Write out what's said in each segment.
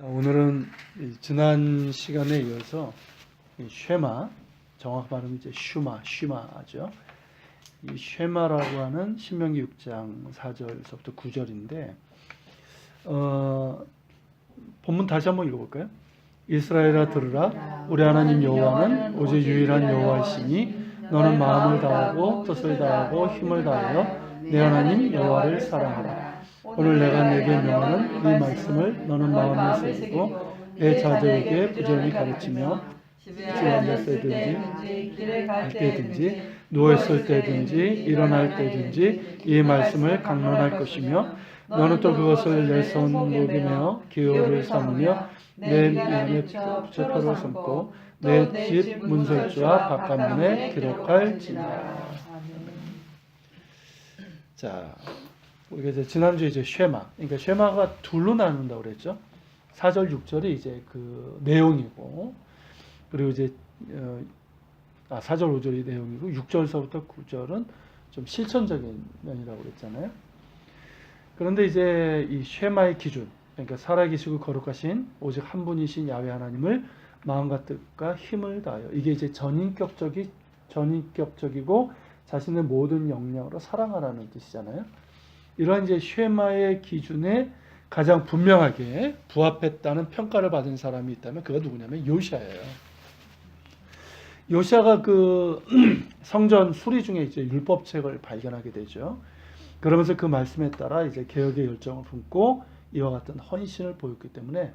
오늘은 지난 시간에 이어서 쉐마, 정확 발음이 이제 슈마죠. 이 쉐마라고 하는 신명기 6장 4절에서부터 9절인데, 본문 다시 한번 읽어볼까요? 이스라엘아 들으라, 우리 하나님 여호와는 오직 유일한 여호와이시니 너는 마음을 다하고 뜻을 다하고 힘을 다하여 내 하나님 여호와를 사랑하라. 오늘 내가 내게 명하는 이 말씀을 너는 마음에 새기고 내 자녀에게 부지런히 가르치며 집에 앉았을 때든지 길에 갈 때든지 누워있을 때든지 일어날 때든지 이 말씀을 강론할 것이며 너는 또 그것을 내 손목에 메어 기호를 삼으며 내 면에 표로 삼고 내 집 문설주와 바깥문에 기록할지니라. 자, 우리가 이제 지난주에 이제 쉐마, 그러니까 쉐마가 둘로 나눈다고 그랬죠. 4절, 6절이 이제 그 내용이고, 그리고 이제 4절, 5절이 내용이고 6절서부터 9절은 좀 실천적인 면이라고 그랬잖아요. 그런데 이제 이 쉐마의 기준, 그러니까 살아계시고 거룩하신 오직 한 분이신 야훼 하나님을 마음과 뜻과 힘을 다하여, 이게 이제 전인격적이고 자신의 모든 역량으로 사랑하라는 뜻이잖아요. 이러한 이제 쉐마의 기준에 가장 분명하게 부합했다는 평가를 받은 사람이 있다면 그가 누구냐면 요시아예요. 요시아가 그 성전 수리 중에 이제 율법책을 발견하게 되죠. 그러면서 그 말씀에 따라 이제 개혁의 열정을 품고 이와 같은 헌신을 보였기 때문에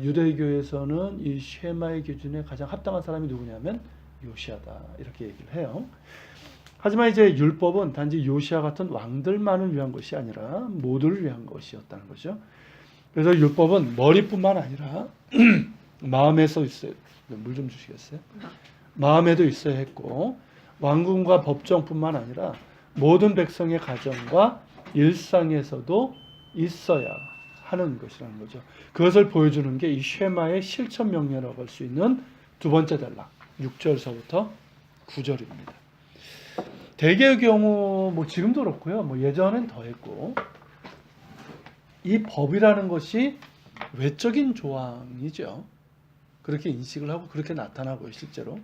유대교에서는 이 쉐마의 기준에 가장 합당한 사람이 누구냐면 요시아다, 이렇게 얘기를 해요. 하지만 이제 율법은 단지 요시아 같은 왕들만을 위한 것이 아니라 모두를 위한 것이었다는 거죠. 그래서 율법은 머리뿐만 아니라 마음에서 있어요. 물 좀 주시겠어요? 마음에도 있어야 했고, 왕궁과 법정뿐만 아니라 모든 백성의 가정과 일상에서도 있어야 하는 것이라는 거죠. 그것을 보여주는 게 이 쉐마의 실천 명령이라고 할 수 있는 두 번째 단락 6절서부터 9절입니다. 대개의 경우 뭐 지금도 그렇고요. 뭐 예전엔 더했고, 이 법이라는 것이 외적인 조항이죠. 그렇게 인식을 하고 그렇게 나타나고요, 실제로.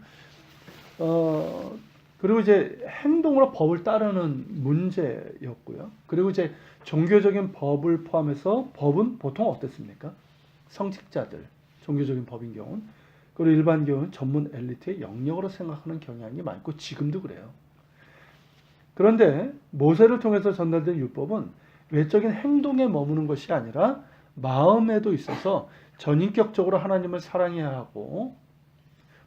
그리고 이제 행동으로 법을 따르는 문제였고요. 그리고 이제 종교적인 법을 포함해서 법은 보통 어땠습니까? 성직자들, 종교적인 법인 경우는, 그리고 일반 경우는 전문 엘리트의 영역으로 생각하는 경향이 많고 지금도 그래요. 그런데 모세를 통해서 전달된 율법은 외적인 행동에 머무는 것이 아니라 마음에도 있어서 전인격적으로 하나님을 사랑해야 하고,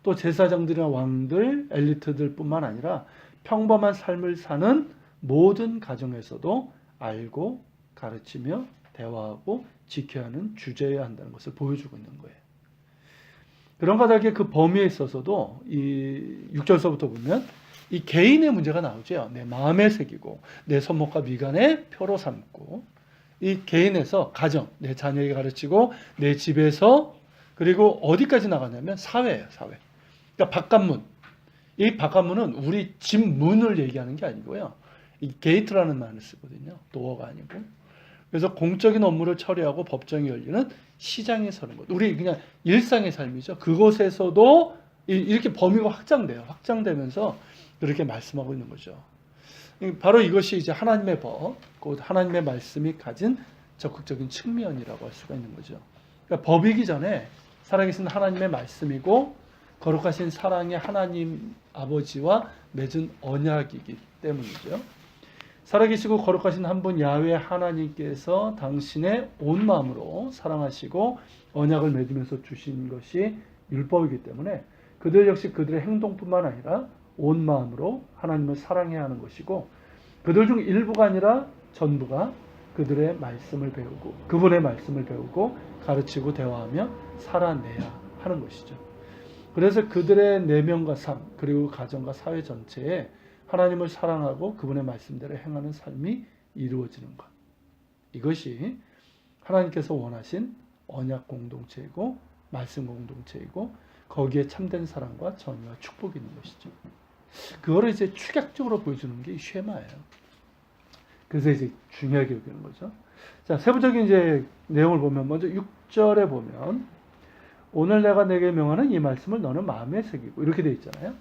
또 제사장들이나 왕들, 엘리트들 뿐만 아니라 평범한 삶을 사는 모든 가정에서도 알고 가르치며 대화하고 지켜야 하는 주제여야 한다는 것을 보여주고 있는 거예요. 그런 가닥의 그 범위에 있어서도 이 6절서부터 보면 이 개인의 문제가 나오죠. 내 마음에 새기고 내 손목과 미간에 표로 삼고, 이 개인에서 가정, 내 자녀에게 가르치고 내 집에서, 그리고 어디까지 나가냐면 사회예요, 사회. 그러니까 바깥문. 이 바깥문은 우리 집 문을 얘기하는 게 아니고요. 이 게이트라는 말을 쓰거든요. 도어가 아니고. 그래서 공적인 업무를 처리하고 법정이 열리는 시장에 서는 것. 우리 그냥 일상의 삶이죠. 그곳에서도 이렇게 범위가 확장돼요. 확장되면서 그렇게 말씀하고 있는 거죠. 바로 이것이 이제 하나님의 법, 곧 하나님의 말씀이 가진 적극적인 측면이라고 할 수가 있는 거죠. 그러니까 법이기 전에 살아계신 하나님의 말씀이고 거룩하신 사랑의 하나님 아버지와 맺은 언약이기 때문이죠. 살아계시고 거룩하신 한 분 야훼 하나님께서 당신의 온 마음으로 사랑하시고 언약을 맺으면서 주신 것이 율법이기 때문에 그들 역시 그들의 행동뿐만 아니라 온 마음으로 하나님을 사랑해야 하는 것이고, 그들 중 일부가 아니라 전부가 그들의 말씀을 배우고 그분의 말씀을 배우고 가르치고 대화하며 살아내야 하는 것이죠. 그래서 그들의 내면과 삶, 그리고 가정과 사회 전체에 하나님을 사랑하고 그분의 말씀대로 행하는 삶이 이루어지는 것, 이것이 하나님께서 원하신 언약 공동체이고 말씀 공동체이고 거기에 참된 사랑과 정의와 축복이 있는 것이죠. 그거를 이제 축약적으로 보여주는 게 쉐마예요. 그래서 이제 중요하게 여기는 거죠. 자, 세부적인 이제 내용을 보면 먼저 6절에 보면 오늘 내가 내게 명하는 이 말씀을 너는 마음에 새기고 이렇게 되어 있잖아요.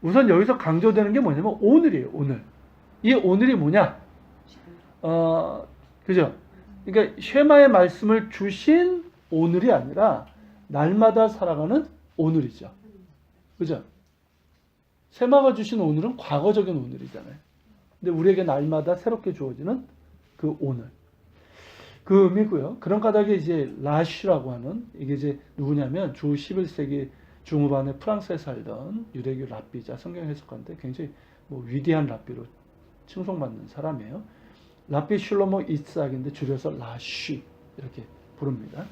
우선 여기서 강조되는 게 뭐냐면 오늘이에요. 오늘. 이 오늘이 뭐냐? 그죠? 그러니까 쉐마의 말씀을 주신 오늘이 아니라 날마다 살아가는 오늘이죠. 그죠? 쉐마가 주신 오늘은 과거적인 오늘이잖아요. 근데 우리에게 날마다 새롭게 주어지는 그 오늘. 그 의미고요. 그런 까닭에 이제 라쉬라고 하는 이게 이제 누구냐면 주 11세기 중후반에 프랑스에 살던 유대교 랍비자 성경 해석가인데 굉장히 뭐 위대한 랍비로 칭송받는 사람이에요. 랍비 슐로모 이삭인데 줄여서 라쉬 이렇게 부릅니다.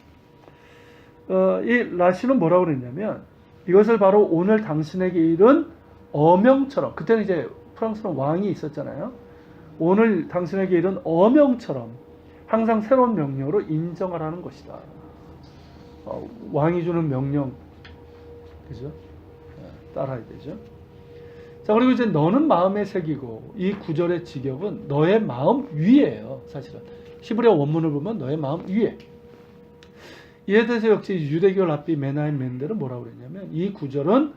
이 라쉬는 뭐라고 그랬냐면 이것을 바로 오늘 당신에게 이른 어명처럼, 그때는 이제 프랑스는 왕이 있었잖아요. 오늘 당신에게 이른 어명처럼 항상 새로운 명령으로 인정하라는 것이다. 왕이 주는 명령, 그죠? 따라야 되죠. 자, 그리고 이제 너는 마음에 새기고, 이 구절의 직역은 너의 마음 위에예요. 사실은 히브리어 원문을 보면 너의 마음 위에. 이에 대해서 역시 유대교 랍비 메나임 멘델은 뭐라고 그랬냐면 이 구절을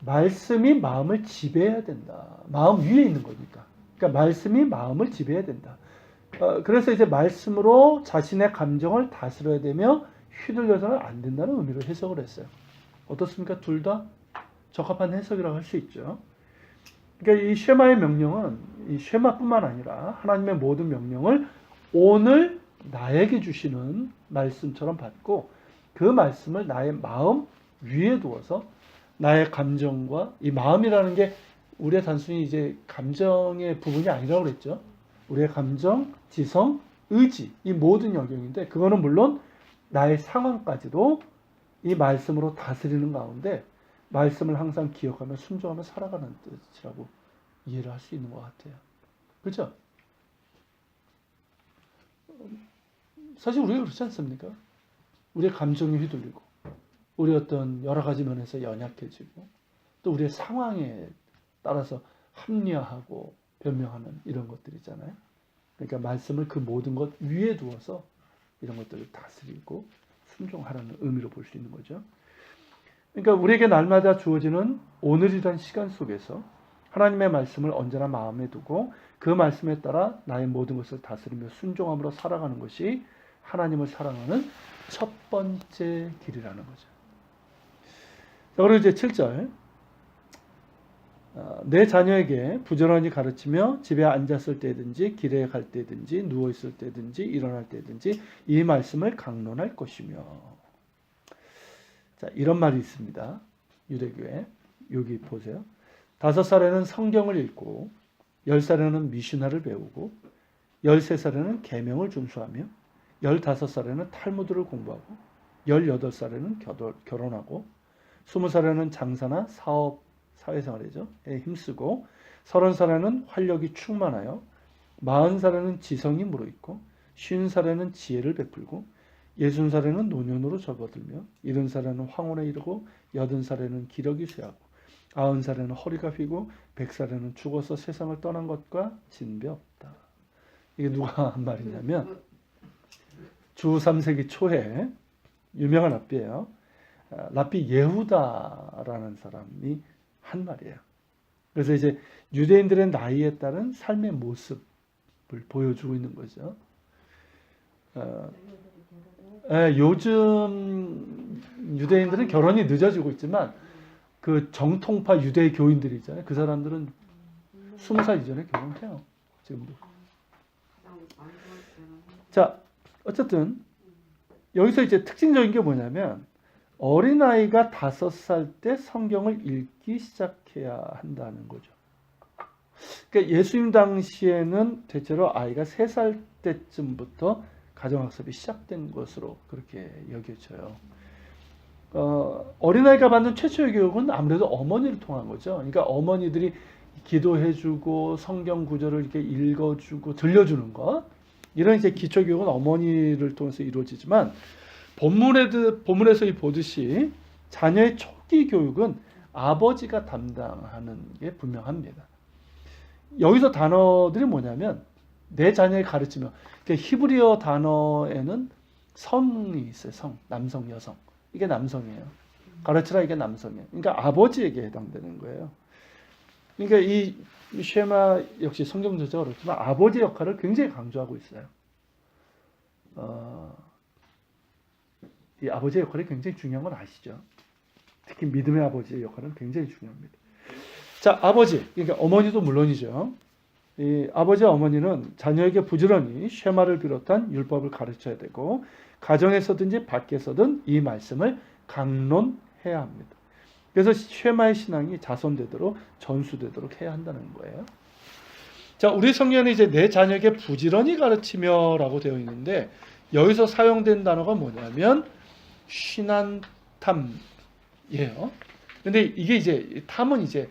말씀이 마음을 지배해야 된다. 마음 위에 있는 거니까. 그러니까 말씀이 마음을 지배해야 된다. 그래서 이제 말씀으로 자신의 감정을 다스려야 되며 휘둘려서는 안 된다는 의미로 해석을 했어요. 어떻습니까? 둘 다 적합한 해석이라고 할 수 있죠. 그러니까 이 쉐마의 명령은 이 쉐마뿐만 아니라 하나님의 모든 명령을 오늘 나에게 주시는 말씀처럼 받고 그 말씀을 나의 마음 위에 두어서 나의 감정과 이 마음이라는 게 우리의 단순히 이제 감정의 부분이 아니라고 그랬죠. 우리의 감정, 지성, 의지 이 모든 영역인데 그거는 물론 나의 상황까지도 이 말씀으로 다스리는 가운데 말씀을 항상 기억하며 순종하며 살아가는 뜻이라고 이해를 할 수 있는 것 같아요. 그렇죠? 사실 우리가 그렇지 않습니까? 우리의 감정이 휘둘리고 우리 어떤 여러 가지 면에서 연약해지고 또 우리의 상황에 따라서 합리화하고 변명하는 이런 것들이잖아요. 그러니까 말씀을 그 모든 것 위에 두어서 이런 것들을 다스리고 순종하라는 의미로 볼 수 있는 거죠. 그러니까 우리에게 날마다 주어지는 오늘이란 시간 속에서 하나님의 말씀을 언제나 마음에 두고 그 말씀에 따라 나의 모든 것을 다스리며 순종함으로 살아가는 것이 하나님을 사랑하는 첫 번째 길이라는 거죠. 그리고 이제 7절 내 자녀에게 부지런히 가르치며 집에 앉았을 때든지 길에 갈 때든지 누워있을 때든지 일어날 때든지 이 말씀을 강론할 것이며. 자, 이런 말이 있습니다. 유대교에. 여기 보세요. 5살에는 성경을 읽고 10살에는 미슈나를 배우고 13살에는 계명을 준수하며 15살에는 탈무드를 공부하고 18살에는 결혼하고 20살에는 장사나 사업, 사회생활에 힘쓰고 30살에는 활력이 충만하여 40살에는 지성이 무르익고 50살에는 지혜를 베풀고 60살에는 노년으로 접어들며 70살에는 황혼에 이르고 80살에는 기력이 쇠하고 90살에는 허리가 휘고 100살에는 죽어서 세상을 떠난 것과 진배 없다. 이게 누가 한 말이냐면 주 3세기 초에 유명한 랍비예요. 랍비 예후다라는 사람이 한 말이에요. 그래서 이제 유대인들의 나이에 따른 삶의 모습을 보여주고 있는 거죠. 요즘 유대인들은 결혼이 늦어지고 있지만 그 정통파 유대 교인들이 있잖아요. 그 사람들은 20살 이전에 결혼해요. 지금도. 자, 어쨌든 여기서 이제 특징적인 게 뭐냐면 어린아이가 5살 때 성경을 읽기 시작해야 한다는 거죠. 그러니까 예수님 당시에는 대체로 아이가 3살 때쯤부터 가정학습이 시작된 것으로 그렇게 여겨져요. 어린아이가 받는 최초의 교육은 아무래도 어머니를 통한 거죠. 그러니까 어머니들이 기도해주고 성경 구절을 이렇게 읽어주고 들려주는 것, 이런 이제 기초 교육은 어머니를 통해서 이루어지지만 본문에서 보듯이 자녀의 초기 교육은 아버지가 담당하는 게 분명합니다. 여기서 단어들이 뭐냐면 내 자녀에게 가르치며, 그러니까 히브리어 단어에는 성이 있어요. 성, 남성, 여성. 이게 남성이에요. 가르치라 이게 남성이에요. 그러니까 아버지에게 해당되는 거예요. 그러니까 이 쉐마 역시 성경 저자가 그렇지만 아버지 역할을 굉장히 강조하고 있어요. 이 아버지의 역할이 굉장히 중요한 건 아시죠? 특히 믿음의 아버지의 역할은 굉장히 중요합니다. 자, 아버지, 그러니까 어머니도 물론이죠. 이 아버지와 어머니는 자녀에게 부지런히 쉐마를 비롯한 율법을 가르쳐야 되고 가정에서든지 밖에서든 이 말씀을 강론해야 합니다. 그래서 쉐마의 신앙이 자손되도록 전수되도록 해야 한다는 거예요. 자, 우리 성경에 이제 내 자녀에게 부지런히 가르치며라고 되어 있는데 여기서 사용된 단어가 뭐냐면 신한탐이에요. 근데 이게 이제 탐은 이제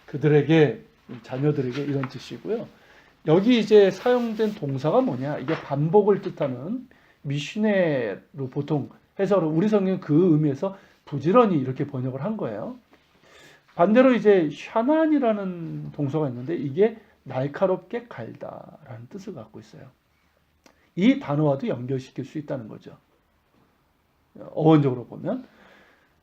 그들에게 자녀들에게 이런 뜻이고요. 여기 이제 사용된 동사가 뭐냐? 이게 반복을 뜻하는 미시네로 보통 해석을 우리 성경은 그 의미에서 부지런히 이렇게 번역을 한 거예요. 반대로 이제 샤난이라는 동사가 있는데 이게 날카롭게 갈다라는 뜻을 갖고 있어요. 이 단어와도 연결시킬 수 있다는 거죠. 어원적으로 보면.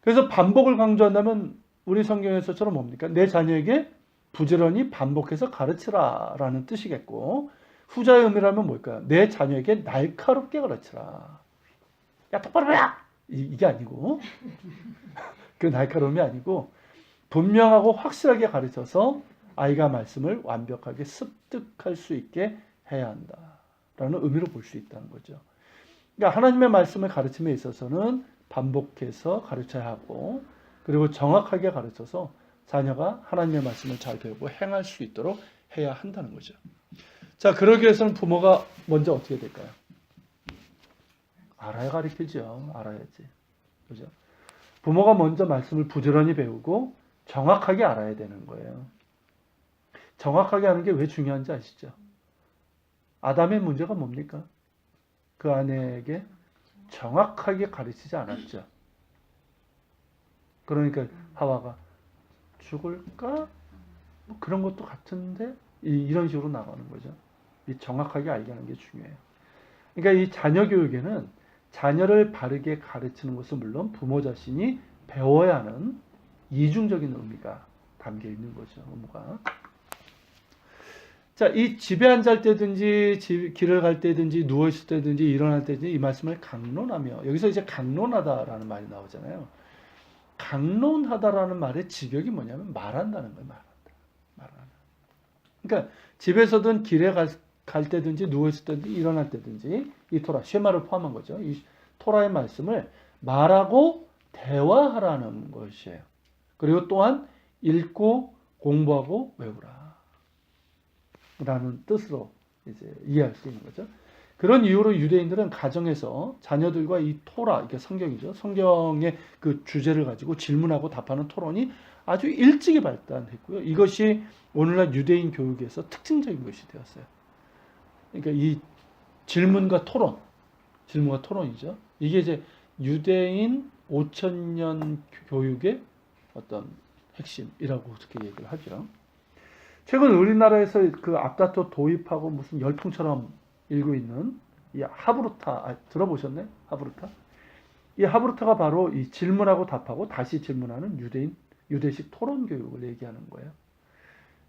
그래서 반복을 강조한다면 우리 성경에서처럼 뭡니까? 내 자녀에게 부지런히 반복해서 가르치라라는 뜻이겠고 후자의 의미라면 뭘까요? 내 자녀에게 날카롭게 가르치라. 야 똑바로 해! 이게 아니고 그 날카로움이 아니고 분명하고 확실하게 가르쳐서 아이가 말씀을 완벽하게 습득할 수 있게 해야 한다라는 의미로 볼 수 있다는 거죠. 그러니까 하나님의 말씀을 가르침에 있어서는 반복해서 가르쳐야 하고 그리고 정확하게 가르쳐서 자녀가 하나님의 말씀을 잘 배우고 행할 수 있도록 해야 한다는 거죠. 자, 그러기 위해서는 부모가 먼저 어떻게 될까요? 알아야 가르치죠. 알아야지. 그죠? 부모가 먼저 말씀을 부지런히 배우고 정확하게 알아야 되는 거예요. 정확하게 하는 게 왜 중요한지 아시죠? 아담의 문제가 뭡니까? 그 아내에게 정확하게 가르치지 않았죠. 그러니까 하와가 죽을까? 뭐 그런 것도 같은데 이런 식으로 나가는 거죠. 이 정확하게 알게 하는 게 중요해요. 그러니까 이 자녀 교육에는 자녀를 바르게 가르치는 것은 물론 부모 자신이 배워야 하는 이중적인 의미가 담겨 있는 거죠. 의무가. 자, 이 집에 앉을 때든지 길을 갈 때든지 누워 있을 때든지 일어날 때든지 이 말씀을 강론하며 여기서 이제 강론하다라는 말이 나오잖아요. 강론하다라는 말의 직역이 뭐냐면 말한다는 거예요. 말한다. 그러니까 집에서든 길에 갈 때든지 누워 있을 때든지 일어날 때든지 이 토라 쉐마를 포함한 거죠. 이 토라의 말씀을 말하고 대화하라는 것이에요. 그리고 또한 읽고 공부하고 외우라. 라는 뜻으로 이제 이해할 수 있는 거죠. 그런 이유로 유대인들은 가정에서 자녀들과 이 토라, 이게 성경이죠. 성경의 그 주제를 가지고 질문하고 답하는 토론이 아주 일찍이 발달했고요. 이것이 오늘날 유대인 교육에서 특징적인 것이 되었어요. 그러니까 이 질문과 토론이죠. 이게 이제 유대인 5,000년 교육의 어떤 핵심이라고 그렇게 얘기를 하죠. 최근 우리나라에서 그 앞다퉈 도입하고 무슨 열풍처럼 일고 있는 이 하브루타, 들어보셨네? 하브루타? 이 하브루타가 바로 이 질문하고 답하고 다시 질문하는 유대식 토론 교육을 얘기하는 거예요.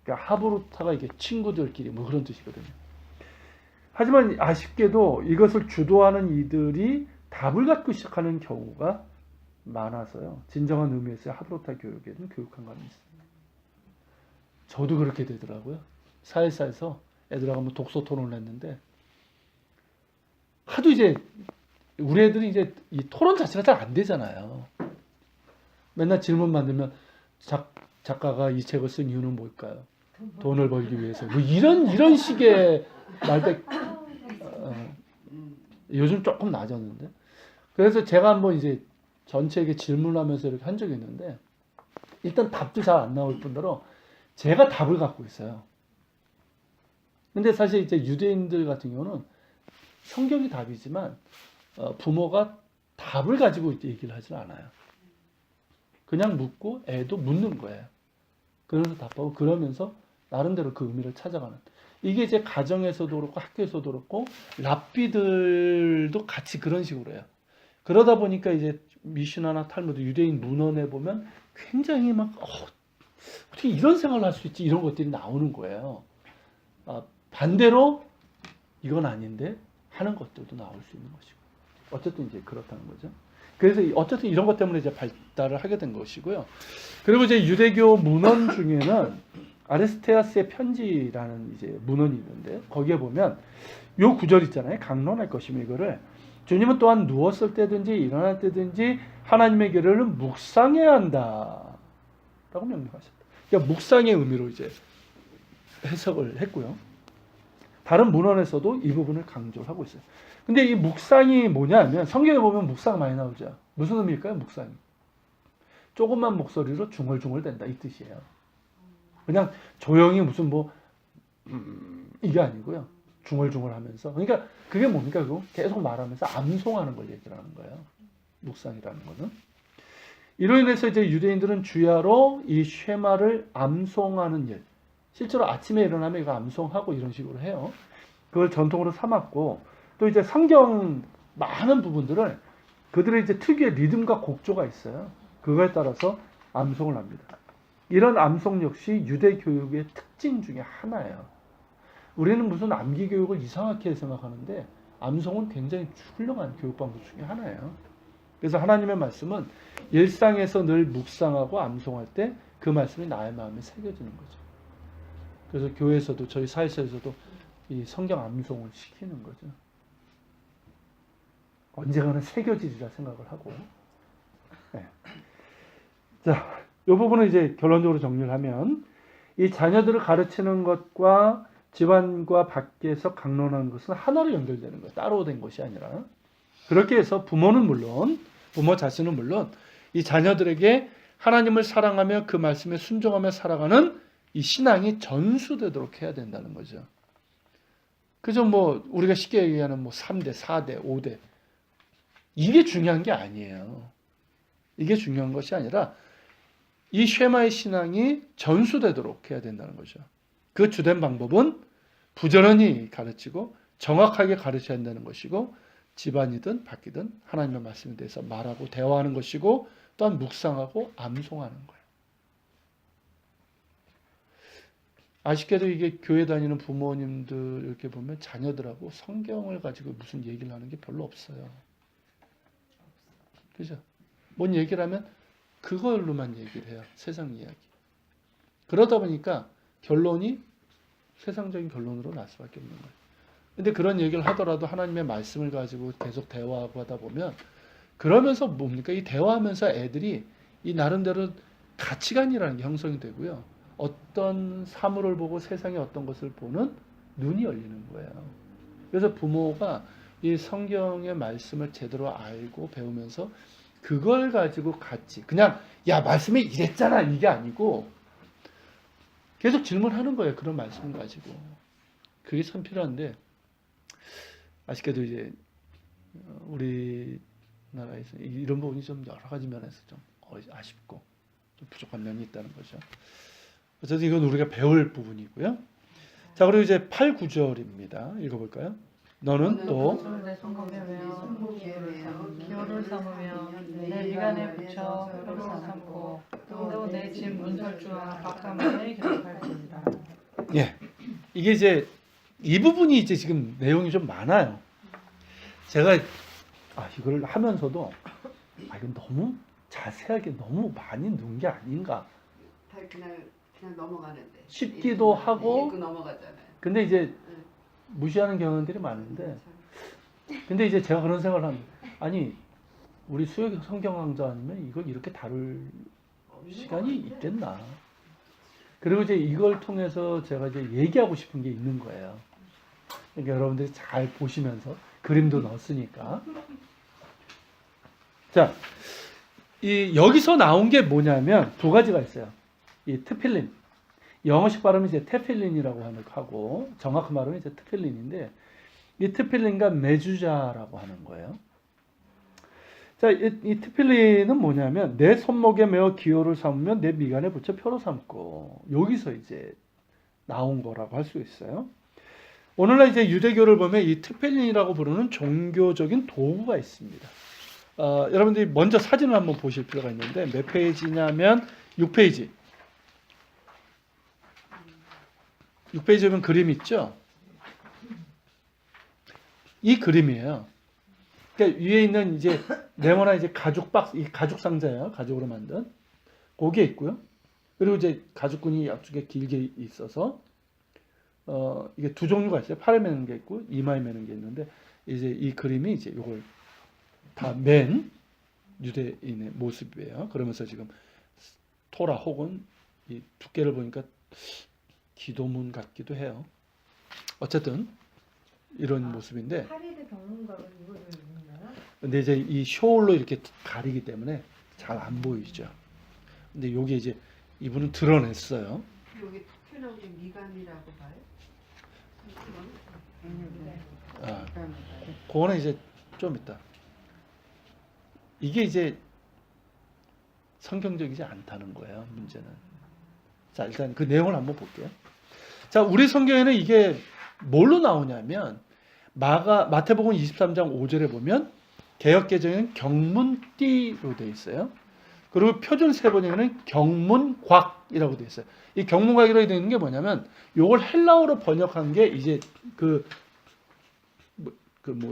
그러니까 하브루타가 이게 친구들끼리 뭐 그런 뜻이거든요. 하지만 아쉽게도 이것을 주도하는 이들이 답을 갖고 시작하는 경우가 많아서요. 진정한 의미에서의 하브루타 교육에는 교육한관이 있습니다. 저도 그렇게 되더라고요. 사회사에서 애들하고 뭐 독서 토론을 했는데 하도 이제 우리 애들이 이제 이 토론 자체가 잘 안 되잖아요. 맨날 질문 만들면 작가가 이 책을 쓴 이유는 뭘까요? 돈을 벌기 위해서. 뭐 이런 식의 말들 요즘 조금 나아졌는데. 그래서 제가 한번 이제 전체에게 질문하면서 이렇게 한 적이 있는데 일단 답도 잘 안 나올 뿐더러 제가 답을 갖고 있어요. 근데 사실 이제 유대인들 같은 경우는 성경이 답이지만 부모가 답을 가지고 얘기를 하진 않아요. 그냥 묻고 애도 묻는 거예요. 그러면서 답하고 그러면서 나름대로 그 의미를 찾아가는. 이게 이제 가정에서도 그렇고 학교에서도 그렇고 랍비들도 같이 그런 식으로 해요. 그러다 보니까 이제 미슈나나 탈무드 유대인 문헌에 보면 굉장히 막 어떻게 이런 생각을 할 수 있지 이런 것들이 나오는 거예요. 반대로 이건 아닌데 하는 것들도 나올 수 있는 것이고 어쨌든 이제 그렇다는 거죠. 그래서 어쨌든 이런 것 때문에 이제 발달을 하게 된 것이고요. 그리고 이제 유대교 문헌 중에는 아레스테아스의 편지라는 이제 문헌이 있는데 거기에 보면 요 구절 있잖아요. 강론할 것이며 이거를 주님은 또한 누웠을 때든지 일어날 때든지 하나님의 계례를 묵상해야 한다. 라고 명령하셨다. 그러니까 묵상의 의미로 이제 해석을 했고요. 다른 문헌에서도 이 부분을 강조를 하고 있어요. 근데 이 묵상이 뭐냐면 성경에 보면 묵상 많이 나오죠. 무슨 의미일까요? 묵상이. 조금만 목소리로 중얼중얼 된다 이 뜻이에요. 그냥 조용히 무슨 이게 아니고요. 중얼중얼 하면서. 그러니까 그게 뭡니까? 그거 계속 말하면서 암송하는 걸 얘기를 하는 거예요. 묵상이라는 거는. 이로 인해서 이제 유대인들은 주야로 이 쉐마를 암송하는 일. 실제로 아침에 일어나면 이거 암송하고 이런 식으로 해요. 그걸 전통으로 삼았고 또 이제 성경 많은 부분들을 그들의 이제 특유의 리듬과 곡조가 있어요. 그거에 따라서 암송을 합니다. 이런 암송 역시 유대 교육의 특징 중에 하나예요. 우리는 무슨 암기 교육을 이상하게 생각하는데 암송은 굉장히 훌륭한 교육 방법 중에 하나예요. 그래서 하나님의 말씀은 일상에서 늘 묵상하고 암송할 때 그 말씀이 나의 마음에 새겨지는 거죠. 그래서 교회에서도 저희 사회에서도 이 성경 암송을 시키는 거죠. 언젠가는 새겨지리라 생각을 하고. 네. 자, 이 부분은 이제 결론적으로 정리를 하면 이 자녀들을 가르치는 것과 집안과 밖에서 강론하는 것은 하나로 연결되는 거예요. 따로 된 것이 아니라. 그렇게 해서 부모 자신은 물론 이 자녀들에게 하나님을 사랑하며 그 말씀에 순종하며 살아가는 이 신앙이 전수되도록 해야 된다는 거죠. 그죠? 우리가 쉽게 얘기하는 3대, 4대, 5대. 이게 중요한 게 아니에요. 이게 중요한 것이 아니라 이 쉐마의 신앙이 전수되도록 해야 된다는 거죠. 그 주된 방법은 부지런히 가르치고 정확하게 가르쳐야 한다는 것이고 집안이든 밖이든 하나님의 말씀에 대해서 말하고 대화하는 것이고 또한 묵상하고 암송하는 거예요. 아쉽게도 이게 교회 다니는 부모님들 이렇게 보면 자녀들하고 성경을 가지고 무슨 얘기를 하는 게 별로 없어요. 그죠? 뭔 얘기를 하면 그걸로만 얘기를 해요. 세상 이야기. 그러다 보니까 결론이 세상적인 결론으로 날 수밖에 없는 거예요. 근데 그런 얘기를 하더라도 하나님의 말씀을 가지고 계속 대화하고 하다 보면 그러면서 뭡니까? 이 대화하면서 애들이 이 나름대로 가치관이라는 게 형성이 되고요. 어떤 사물을 보고 세상에 어떤 것을 보는 눈이 열리는 거예요. 그래서 부모가 이 성경의 말씀을 제대로 알고 배우면서 그걸 가지고 같이 그냥 야 말씀이 이랬잖아 이게 아니고 계속 질문하는 거예요. 그런 말씀을 가지고. 그게 참 필요한데 아쉽게도 이제 우리나라에서 이런 부분이 좀 여러 가지 면에서 좀 아쉽고 좀 부족한 면이 있다는 거죠. 어쨌든 이건 우리가 배울 부분이고요. 자, 그리고 이제 8, 9절입니다. 읽어볼까요? 너는 또 내 손목에며 기호를 삼으며 내 미간에 붙여 표로 삼고 또 내 집 문설주와 박하만에 기록할지니라. 예, 이게 이제 이 부분이 이제 지금 내용이 좀 많아요. 제가 이걸 하면서도 이건 너무 자세하게 너무 많이 넣은 게 아닌가. 그냥 넘어가는데. 쉽기도 하고. 읽고 넘어가잖아요. 근데 이제 무시하는 경향들이 많은데. 근데 이제 제가 그런 생각을 합니다. 아니 우리 수요 성경 강좌 아니면 이걸 이렇게 다룰 시간이 있겠나. 그리고 이제 이걸 통해서 제가 이제 얘기하고 싶은 게 있는 거예요. 그러니까 여러분들이 잘 보시면서 그림도 넣었으니까. 자, 여기서 나온 게 뭐냐면 두 가지가 있어요. 이 트필린. 영어식 발음은 이제 테필린이라고 하고 정확한 발음은 이제 트필린인데 이 트필린과 메주자라고 하는 거예요. 자, 이 트필린은 뭐냐면 내 손목에 메어 기호를 삼으며 내 미간에 붙여 표로 삼고 여기서 이제 나온 거라고 할 수 있어요. 오늘날 이제 유대교를 보면 이 트필린이라고 부르는 종교적인 도구가 있습니다. 여러분들이 먼저 사진을 한번 보실 필요가 있는데 몇 페이지냐면 6페이지. 6페이지 보면 그림 있죠? 이 그림이에요. 그러니까 위에 있는 이제 네모나 이제 가죽 박스, 이 가죽 상자예요. 가죽으로 만든. 거기에 있고요. 그리고 이제 가죽끈이 양쪽에 길게 있어서 이게 두 종류가 있어요. 팔에 매는 게 있고 이마에 매는 게 있는데 이제 이 그림이 이제 이걸 다 맨 유대인의 모습이에요. 그러면서 지금 토라 혹은 이 두께를 보니까 기도문 같기도 해요. 어쨌든 이런 모습인데, 파리를 경문가가 이거를 입나요? 근데 이제 이 숄로 이렇게 가리기 때문에 잘 안 보이죠. 근데 여기 이제 이분은 드러냈어요. 여기 톡 튀어나온 게 미간이라고 봐요? 아, 그거는 이제 좀 있다. 이게 이제 성경적이지 않다는 거예요, 문제는. 자, 일단 그 내용을 한번 볼게요. 자, 우리 성경에는 이게 뭘로 나오냐면 마태복음 23장 5절에 보면 개역개정에는 경문띠로 되어 있어요. 그리고 표준 세번역에는 경문곽이라고 되어 있어요. 이 경문곽이라고 되어 있는 게 뭐냐면 이걸 헬라어로 번역한 게 이제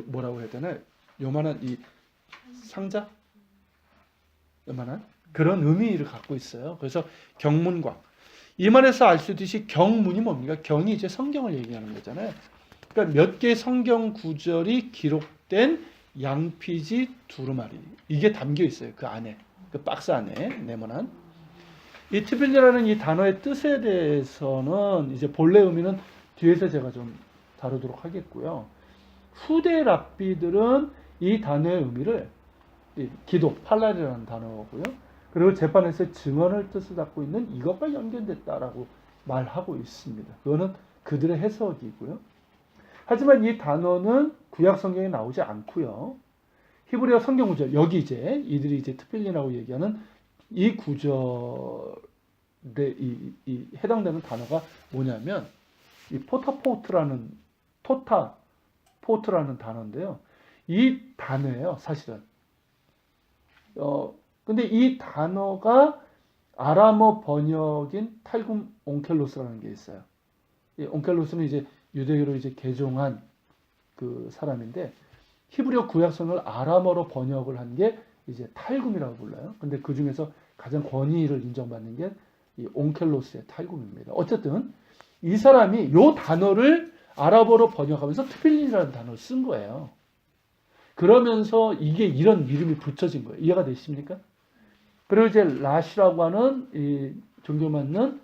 뭐라고 해야 되나? 요만한 이 상자? 요만한 그런 의미를 갖고 있어요. 그래서 경문곽. 이 말에서 알 수 있듯이 경문이 뭡니까? 경이 이제 성경을 얘기하는 거잖아요. 그러니까 몇 개의 성경 구절이 기록된 양피지 두루마리. 이게 담겨 있어요. 그 안에. 그 박스 안에 네모난. 이 트빌리라는 이 단어의 뜻에 대해서는 이제 본래 의미는 뒤에서 제가 좀 다루도록 하겠고요. 후대 랍비들은 이 단어의 의미를 기도, 팔랄이라는 단어고요. 그리고 재판에서 증언을 뜻을 갖고 있는 이것과 연결됐다라고 말하고 있습니다. 그거는 그들의 해석이고요. 하지만 이 단어는 구약 성경에 나오지 않고요. 히브리어 성경 구절, 여기 이제 이들이 이제 트필린이라고 얘기하는 이 구절에 이 해당되는 단어가 뭐냐면 이 토타포트라는 단어인데요. 이 단어예요, 사실은. 근데 이 단어가 아람어 번역인 탈굼 온켈로스라는 게 있어요. 이 온켈로스는 이제 유대교로 이제 개종한 그 사람인데 히브리어 구약성을 아람어로 번역을 한 게 이제 탈굼이라고 불러요. 근데 그 중에서 가장 권위를 인정받는 게 이 온켈로스의 탈굼입니다. 어쨌든 이 사람이 이 단어를 아랍어로 번역하면서 트필린이라는 단어를 쓴 거예요. 그러면서 이게 이런 이름이 붙여진 거예요. 이해가 되십니까? 그리고 이제 라시라고 하는 이 존경 받는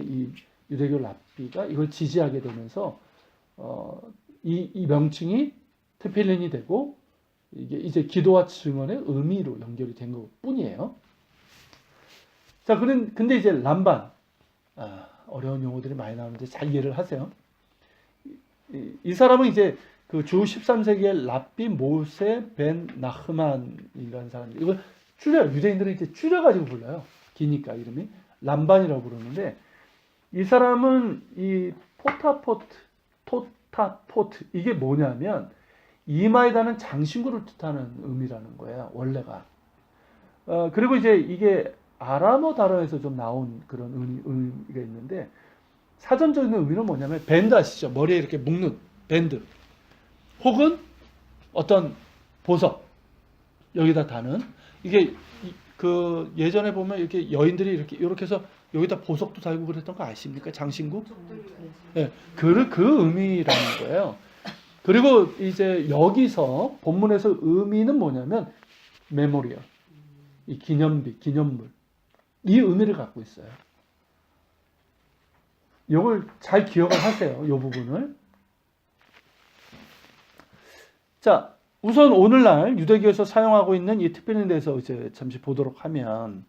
이 유대교 랍비가 이걸 지지하게 되면서 이 명칭이 트필린이 되고 이게 이제 기도와 증언의 의미로 연결이 된 것뿐이에요. 자, 근데 이제 람반, 어려운 용어들이 많이 나오는데 잘 이해를 하세요. 이 사람은 이제 그 주 13세기의 랍비 모세 벤 나흐만이라는 사람인데 이걸 유대인들은 이제 줄여가지고 불러요. 기니까 이름이 람반이라고 부르는데 이 사람은 이 토타포트 이게 뭐냐면 이마에 다는 장신구를 뜻하는 의미라는 거예요. 원래가. 그리고 이제 이게 아람어 단어에서 좀 나온 그런 의미가 있는데 사전적인 의미는 뭐냐면 밴드 아시죠? 머리에 이렇게 묶는 밴드 혹은 어떤 보석 여기다 다는 이게 그 예전에 보면 이렇게 여인들이 이렇게 해서 여기다 보석도 달고 그랬던 거 아십니까? 장신구? 네, 그 의미라는 거예요. 그리고 이제 여기서 본문에서 의미는 뭐냐면 메모리얼, 이 기념물 이 의미를 갖고 있어요. 이걸 잘 기억을 하세요. 이 부분을. 자, 우선 오늘날 유대교에서 사용하고 있는 이 트필린에 대해서 이제 잠시 보도록 하면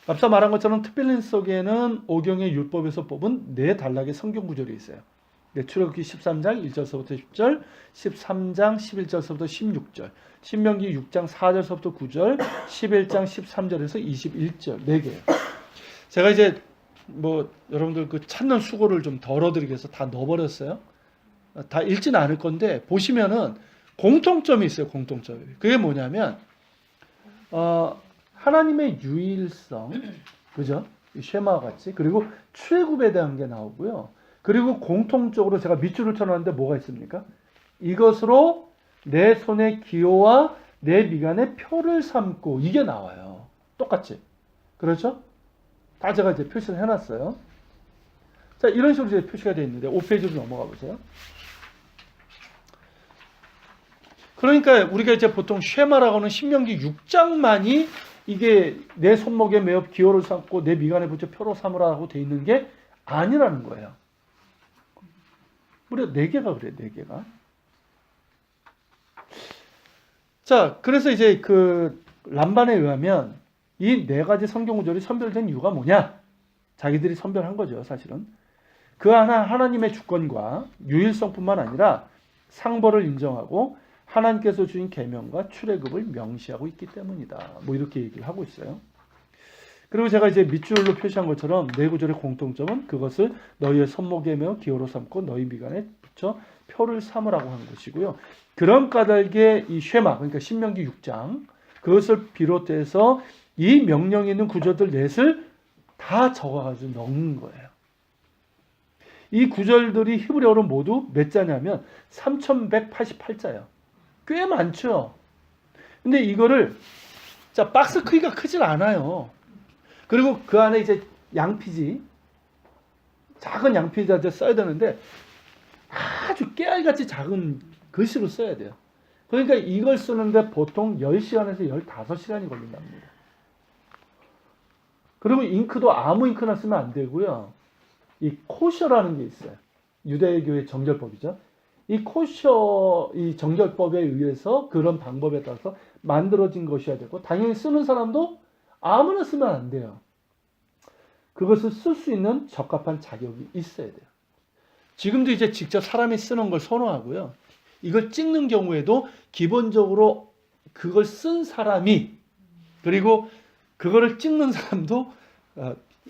앞서 말한 것처럼 트필린 속에는 오경의 율법에서 뽑은 네 단락의 성경 구절이 있어요. 출애굽기 13장 1절서부터 10절, 13장 11절서부터 16절, 신명기 6장 4절서부터 9절, 11장 13절에서 21절 4개예요. 제가 이제 여러분들 그 찾는 수고를 좀 덜어드리기 위해서 다 넣어버렸어요. 다 읽지는 않을 건데 보시면은 공통점이 있어요. 공통점이. 그게 뭐냐면 하나님의 유일성, 그죠? 이 쉐마와 같이, 그리고 출애굽에 대한 게 나오고요. 그리고 공통적으로 제가 밑줄을 쳐놨는데 뭐가 있습니까? 이것으로 내 손의 기호와 내 미간의 표를 삼고, 이게 나와요. 똑같이. 그렇죠? 다 제가 이제 표시를 해놨어요. 자, 이런 식으로 이제 표시가 되어 있는데 5페이지로 넘어가 보세요. 그러니까 우리가 이제 보통 쉐마라고 하는 신명기 6장만이 이게 내 손목에 매어 기호를 삼고 내 미간에 붙여 표로 삼으라고 돼 있는 게 아니라는 거예요. 우리가 4개가 그래요. 4개가. 자, 그래서 이제 그 람반에 의하면 이 4가지 성경 구절이 선별된 이유가 뭐냐? 자기들이 선별한 거죠, 사실은. 그 하나님의 주권과 유일성뿐만 아니라 상벌을 인정하고 하나님께서 주신 계명과 출애굽을 명시하고 있기 때문이다. 뭐 이렇게 얘기를 하고 있어요. 그리고 제가 이제 밑줄로 표시한 것처럼 4구절의 공통점은 그것을 너희의 손목에 매어 기호로 삼고 너희 미간에 붙여 표를 삼으라고 하는 것이고요. 그런 까닭에 이 쉐마, 그러니까 신명기 6장, 그것을 비롯해서 이 명령에 있는 구절들 넷을 다 적어가지고 넣는 거예요. 이 구절들이 히브리어로 모두 몇 자냐면 3188자예요. 꽤 많죠. 근데 이거를, 자, 박스 크기가 크질 않아요. 그리고 그 안에 이제 양피지, 작은 양피지를 써야 되는데 아주 깨알같이 작은 글씨로 써야 돼요. 그러니까 이걸 쓰는데 보통 10시간에서 15시간이 걸린답니다. 그리고 잉크도 아무 잉크나 쓰면 안 되고요. 이 코셔라는 게 있어요. 유대교의 정결법이죠. 이 코셔, 이 정결법에 의해서 그런 방법에 따라서 만들어진 것이어야 되고, 당연히 쓰는 사람도 아무나 쓰면 안 돼요. 그것을 쓸 수 있는 적합한 자격이 있어야 돼요. 지금도 이제 직접 사람이 쓰는 걸 선호하고요. 이걸 찍는 경우에도 기본적으로 그걸 쓴 사람이, 그리고 그거를 찍는 사람도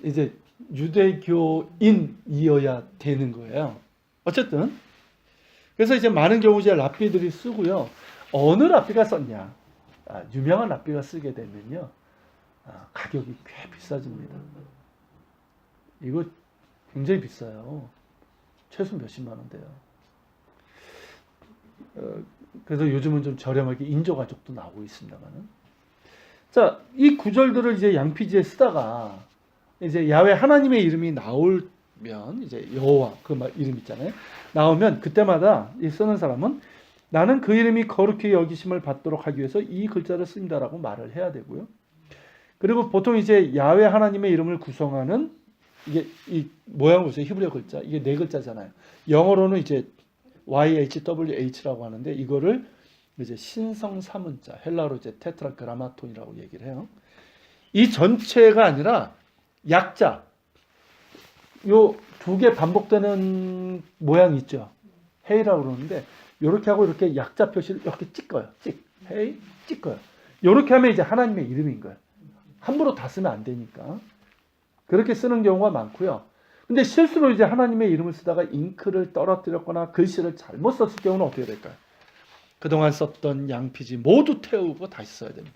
이제 유대교인이어야 되는 거예요. 어쨌든 그래서 이제 많은 경우 이제 랍비들이 쓰고요. 어느 랍비가 썼냐? 유명한 랍비가 쓰게 되면요, 가격이 꽤 비싸집니다. 이거 굉장히 비싸요. 최소 몇십만 원대요. 그래서 요즘은 좀 저렴하게 인조가죽도 나오고 있습니다만은. 자, 이 구절들을 이제 양피지에 쓰다가 이제 야훼 하나님의 이름이 나오면, 이제 여호와 그 이름 있잖아요. 나오면 그때마다 이 쓰는 사람은 나는 그 이름이 거룩히 여기심을 받도록 하기 위해서 이 글자를 씁니다라고 말을 해야 되고요. 그리고 보통 이제 야훼 하나님의 이름을 구성하는, 이게 이 모양을 보세요. 히브리어 글자. 이게 4글자잖아요. 영어로는 이제 YHWH라고 하는데, 이거를 이제 신성 사문자, 헬라로 이제 테트라그라마톤이라고 얘기를 해요. 이 전체가 아니라 약자, 요 2개 반복되는 모양이 있죠. 헤이라고 그러는데, 요렇게 하고 이렇게 약자 표시를 이렇게 찍어요. 헤이, 찍어요. 요렇게 하면 이제 하나님의 이름인 거예요. 함부로 다 쓰면 안 되니까. 그렇게 쓰는 경우가 많고요. 근데 실수로 이제 하나님의 이름을 쓰다가 잉크를 떨어뜨렸거나 글씨를 잘못 썼을 경우는 어떻게 될까요? 그동안 썼던 양피지 모두 태우고 다시 써야 됩니다.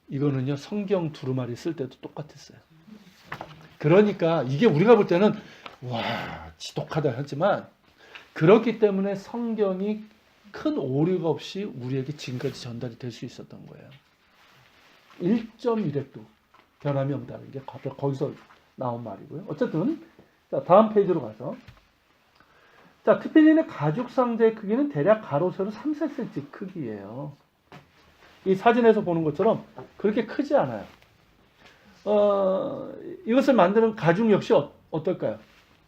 이거는요, 성경 두루마리 쓸 때도 똑같았어요. 그러니까 이게 우리가 볼 때는 와, 지독하다 하지만, 그렇기 때문에 성경이 큰 오류가 없이 우리에게 지금까지 전달이 될 수 있었던 거예요. 1.1획도 변함이 없다는 게 거기서 나온 말이고요. 어쨌든 자, 다음 페이지로 가서, 자, 트필린의 가죽 상자의 크기는 대략 가로 세로 3cm 크기예요. 이 사진에서 보는 것처럼 그렇게 크지 않아요. 이것을 만드는 가죽 역시 어떨까요?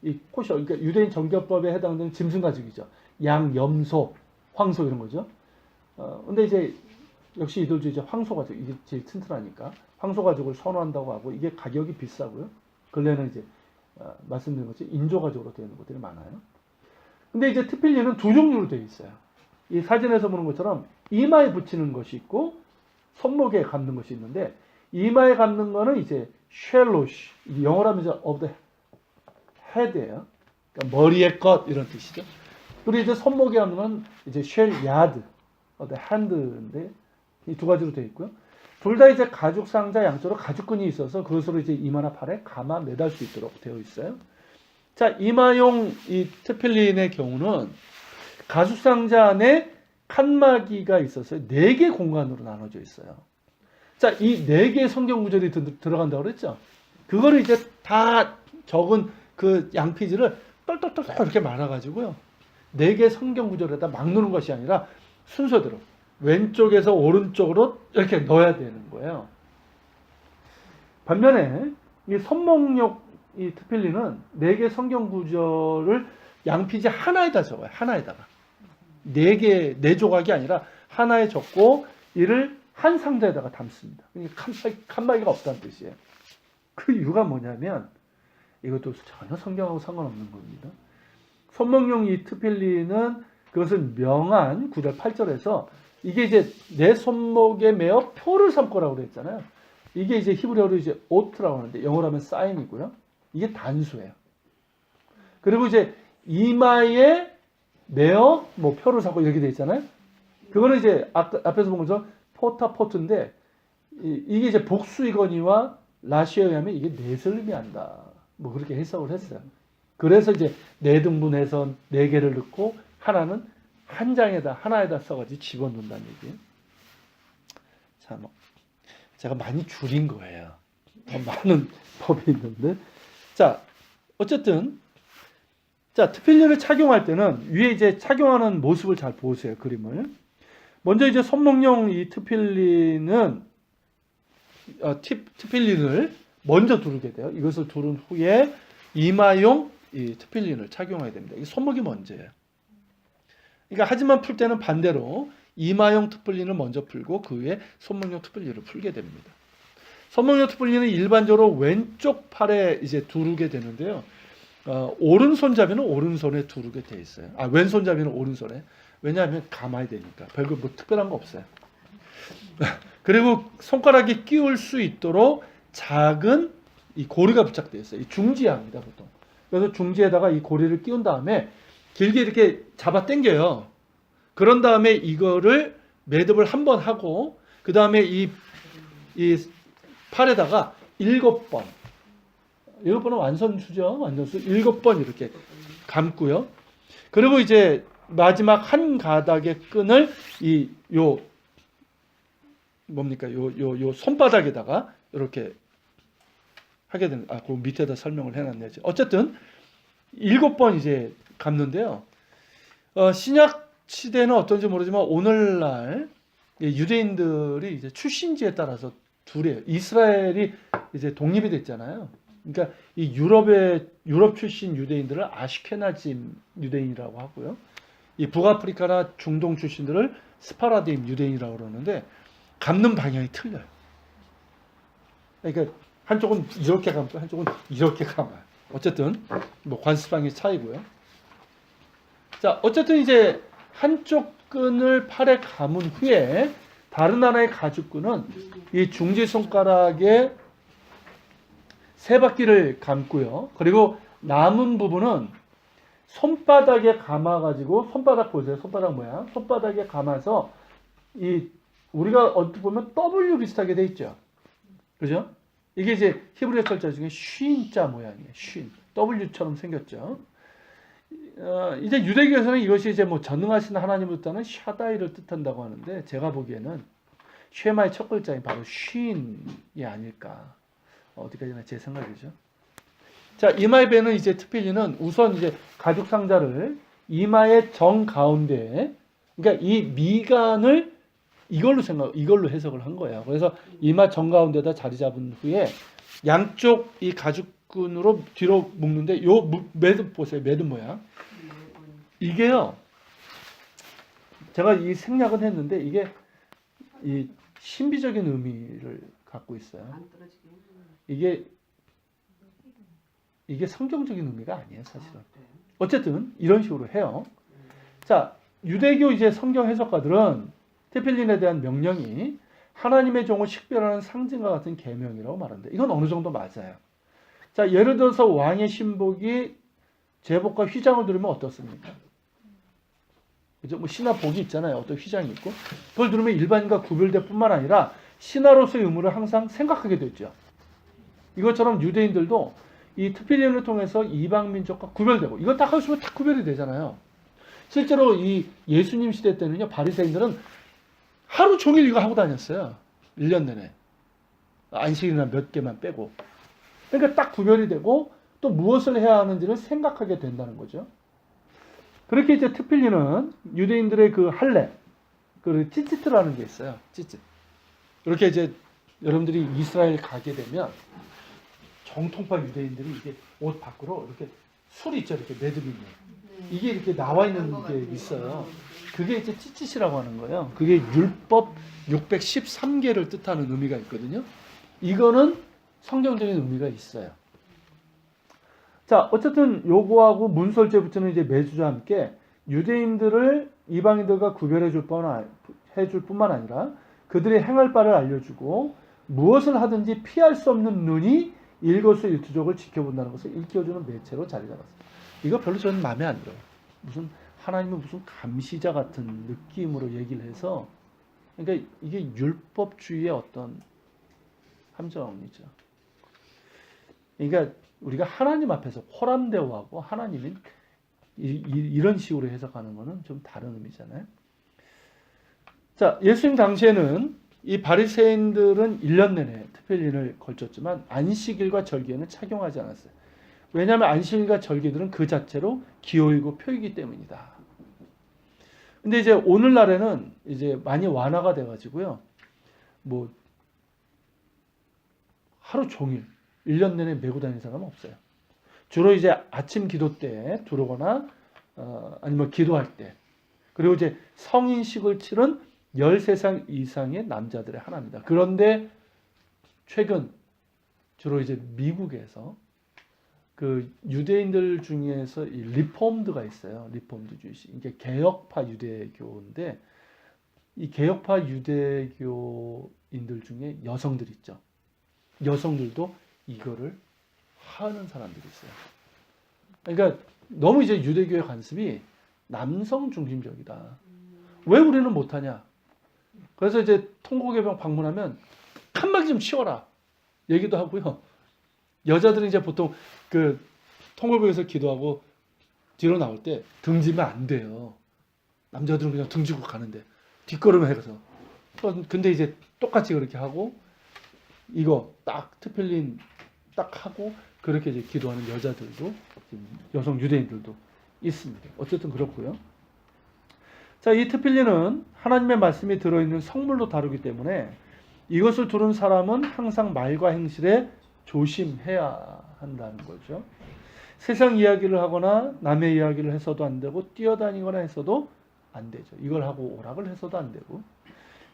이 코셔, 그러니까 유대인 정결법에 해당되는 짐승 가죽이죠. 양, 염소, 황소 이런 거죠. 근데 이제 역시 이들도 이제 황소 가죽, 이게 제일 튼튼하니까 황소 가죽을 선호한다고 하고, 이게 가격이 비싸고요. 근래는 이제 말씀드린 것처럼 인조 가죽으로 되어 있는 것들이 많아요. 근데 이제 트필린은 2종류로 되어 있어요. 이 사진에서 보는 것처럼 이마에 붙이는 것이 있고 손목에 감는 것이 있는데, 이마에 감는 거는 이제 쉘로시, 영어로 하면 이제 of the head예요. 그러니까 머리의 것 이런 뜻이죠. 그리고 이제 손목에 하면 이제 쉘 야드, 핸드인데 이 두 가지로 되어 있고요. 둘 다 이제 가죽 상자 양쪽으로 가죽끈이 있어서 그것으로 이제 이마나 팔에 감아 매달 수 있도록 되어 있어요. 자, 이마용 이 트필린의 경우는 가죽 상자 안에 칸막이가 있어서 4개 공간으로 나눠져 있어요. 자, 이 4개의 성경 구절이 들어간다고 그랬죠? 그거를 이제 다 적은 그 양피지를 똘똘똘 이렇게 말아가지고요. 4개 성경 구절에다 막 넣는 것이 아니라 순서대로 왼쪽에서 오른쪽으로 이렇게 넣어야 되는 거예요. 반면에 이 손목용 이 트필린은 4개 성경 구절을 양피지 하나에다 적어요. 하나에다가. 4 조각이 아니라 하나에 적고 이를 한 상자에다가 담습니다. 그러니까 칸막이가 없다는 뜻이에요. 그 이유가 뭐냐면 이것도 전혀 성경하고 상관없는 겁니다. 손목용 이 트필린은 그것은 명한 9절 8절에서 이게 이제 내 손목에 매어 표를 삼고라고 그랬잖아요. 이게 이제 히브리어로 이제 오트라고 하는데 영어로 하면 사인이고요. 이게 단수예요. 그리고 이제 이마에 매어 뭐 표를 삼고 이렇게 돼 있잖아요. 그거는 이제 앞에서 본 것처럼 포타포트인데 이게 이제 복수이거니와 라시에 의하면 이게 네슬림이 한다. 뭐 그렇게 해석을 했어요. 그래서 이제 4등분해서 4개를 넣고 하나는 한 장에다 하나에다 써가지고 집어넣는다는 얘기예요. 자, 뭐 제가 많이 줄인 거예요. 더 많은 법이 있는데, 자 어쨌든 자 트필린을 착용할 때는 위에 이제 착용하는 모습을 잘 보세요. 그림을. 먼저 이제 손목용 이 트필린은 트필린을 먼저 두르게 돼요. 이것을 두른 후에 이마용 이 트필린을 착용해야 됩니다. 이 손목이 먼저예요. 그러니까 하지만 풀 때는 반대로 이마용 트필린을 먼저 풀고 그 위에 손목용 트필린을 풀게 됩니다. 손목용 트필린은 일반적으로 왼쪽 팔에 이제 두르게 되는데요. 오른손잡이는 오른손에 두르게 돼 있어요. 왼손잡이는 오른손에. 왜냐하면 감아야 되니까. 별거 뭐 특별한 거 없어요. 그리고 손가락이 끼울 수 있도록 작은 이 고리가 부착되어 있어요. 이 중지합니다, 보통. 그래서 중지에다가 이 고리를 끼운 다음에 길게 이렇게 잡아 당겨요. 그런 다음에 이거를 매듭을 한번 하고 그 다음에 이 팔에다가 7번. 7번은 완선수죠. 완선수. 7번 이렇게 감고요. 그리고 이제 마지막 한 가닥의 끈을 요 손바닥에다가 이렇게 하게 되는, 그 밑에다 설명을 해놨네요. 어쨌든 7번 이제 감는데요. 신약 시대는 어떤지 모르지만 오늘날 유대인들이 이제 출신지에 따라서 둘이에요. 이스라엘이 이제 독립이 됐잖아요. 그러니까 이 유럽 출신 유대인들을 아시케나짐 유대인이라고 하고요. 이 북아프리카나 중동 출신들을 스파라딤 유대인이라고 그러는데 감는 방향이 틀려요. 그러니까 한쪽은 이렇게 감고 한쪽은 이렇게 감아요. 어쨌든 뭐 관습방의 차이고요. 자, 어쨌든 이제 한쪽 끈을 팔에 감은 후에 다른 하나의 가죽끈은 이 중지 손가락에 3바퀴를 감고요. 그리고 남은 부분은 손바닥에 감아가지고, 손바닥 보세요. 손바닥 모양. 손바닥에 감아서 우리가 어떻게 보면 W 비슷하게 돼 있죠. 그죠? 이게 이제 히브리어 철자 중에 쉰자 모양이에요. 쉰. W처럼 생겼죠. 이제 유대교에서는 이것이 이제 뭐 전능하신 하나님으로부터는 샤다이를 뜻한다고 하는데, 제가 보기에는 쉐마의 첫 글자인 바로 쉰이 아닐까. 어디까지나 제 생각이죠. 자, 이마에 베는 이제 트필린은 우선 이제 가죽 상자를 이마의 정 가운데에, 그러니까 이 미간을 이걸로 해석을 한 거예요. 그래서 이마 정 가운데다 자리 잡은 후에 양쪽 이 가죽끈으로 뒤로 묶는데, 요 매듭 보세요. 매듭 모양. 이게요, 제가 이 생략은 했는데 이게 이 신비적인 의미를 갖고 있어요. 이게 성경적인 의미가 아니에요, 사실은. 어쨌든 이런 식으로 해요. 자, 유대교 이제 성경 해석가들은 트필린에 대한 명령이 하나님의 종을 식별하는 상징과 같은 계명이라고 말하는데, 이건 어느 정도 맞아요. 자, 예를 들어서 왕의 신복이 제복과 휘장을 두르면 어떻습니까? 그죠? 뭐 신화 복이 있잖아요. 어떤 휘장이 있고 그걸 두르면 일반인과 구별될 뿐만 아니라 신하로서의 의무를 항상 생각하게 되죠. 이것처럼 유대인들도 이 특필린을 통해서 이방 민족과 구별되고 이걸 딱 하시면 딱 구별이 되잖아요. 실제로 이 예수님 시대 때는요, 바리새인들은 하루 종일 이거 하고 다녔어요. 1년 내내. 안식일이나 몇 개만 빼고. 그러니까 딱 구별이 되고 또 무엇을 해야 하는지를 생각하게 된다는 거죠. 그렇게 이제 특필리는 유대인들의 그 할례, 그 찌찌트라는 게 있어요. 찌찌. 이렇게 이제 여러분들이 이스라엘 가게 되면 정통파 유대인들이 이게 옷 밖으로 이렇게 술 있죠. 이렇게 매듭 있는. 이게 이렇게 나와 있는 게 있어요. 그게 이제 찌찌시라고 하는 거예요. 그게 율법 613개를 뜻하는 의미가 있거든요. 이거는 성경적인 의미가 있어요. 자, 어쨌든 요거하고 문설주에 붙이는 이제 매주와 함께 유대인들을 이방인들과 구별해 줄 뿐만 아니라 그들이 행할 바를 알려주고 무엇을 하든지 피할 수 없는 눈이 일거수일투족을 지켜본다는 것을 일깨워주는 매체로 자리 잡았어요. 이거 별로 저는 마음에 안 들어요. 무슨 하나님은 무슨 감시자 같은 느낌으로 얘기를 해서 그러니까 이게 율법주의의 어떤 함정이죠. 그러니까 우리가 하나님 앞에서 호람대오하고 하나님인 이런 식으로 해석하는 거는 좀 다른 의미잖아요. 자, 예수님 당시에는 이 바리새인들은 1년 내내 특별린을 걸쳤지만 안식일과 절기에는 착용하지 않았어요. 왜냐하면 안식일과 절기들은 그 자체로 기호이고 표이기 때문이다. 근데 이제 오늘날에는 이제 많이 완화가 돼가지고요. 뭐 하루 종일 1년 내내 메고 다니는 사람은 없어요. 주로 이제 아침 기도 때 두르거나 아니면 기도할 때 그리고 이제 성인식을 치른 13살 이상의 남자들의 하나입니다. 그런데 최근 주로 이제 미국에서 그 유대인들 중에서 이 리폼드가 있어요. 리폼드 주의식. 이게 개혁파 유대교인데 이 개혁파 유대교인들 중에 여성들 있죠. 여성들도 이거를 하는 사람들이 있어요. 그러니까 너무 이제 유대교의 관습이 남성 중심적이다. 왜 우리는 못하냐? 그래서 이제 통곡의병 방문하면 칸막 좀 치워라 얘기도 하고요. 여자들은 이제 보통 그 통곡에서 기도하고 뒤로 나올 때 등지면 안 돼요. 남자들은 그냥 등지고 가는데 뒷걸음을 해서. 근데 이제 똑같이 그렇게 하고 이거 딱 특별린 딱 하고 그렇게 이제 기도하는 여자들도 여성 유대인들도 있습니다. 어쨌든 그렇고요. 자, 이 특필리는 하나님의 말씀이 들어있는 성물로 다루기 때문에 이것을 두른 사람은 항상 말과 행실에 조심해야 한다는 거죠. 세상 이야기를 하거나 남의 이야기를 해서도 안 되고 뛰어다니거나 해서도 안 되죠. 이걸 하고 오락을 해서도 안 되고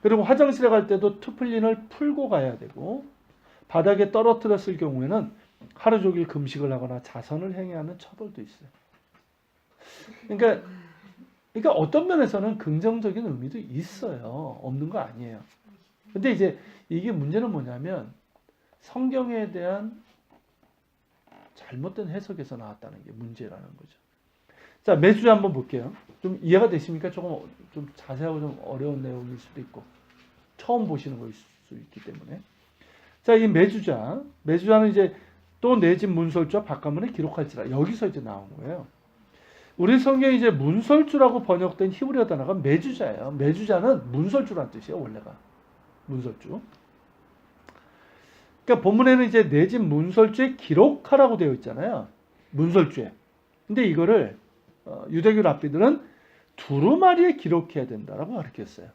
그리고 화장실에 갈 때도 투플린을 풀고 가야 되고 바닥에 떨어뜨렸을 경우에는 하루 종일 금식을 하거나 자선을 행해야 하는 처벌도 있어요. 그러니까 어떤 면에서는 긍정적인 의미도 있어요. 없는 거 아니에요. 근데 이제 이게 문제는 뭐냐면 성경에 대한 잘못된 해석에서 나왔다는 게 문제라는 거죠. 자, 매주자 한번 볼게요. 좀 이해가 되십니까? 조금 좀 자세하고 좀 어려운 내용일 수도 있고 처음 보시는 거일 수 있기 때문에. 자, 이 매주자는 이제 또 내 집 문설주와 바깥문에 기록할지라 여기서 이제 나온 거예요. 우리 성경에 이제 문설주라고 번역된 히브리어 단어가 매주자예요. 매주자는 문설주란 뜻이에요, 원래가. 문설주. 그러니까 본문에는 이제 내 집 문설주에 기록하라고 되어 있잖아요. 문설주에. 근데 이거를 유대교 랍비들은 두루마리에 기록해야 된다라고 가르쳤어요.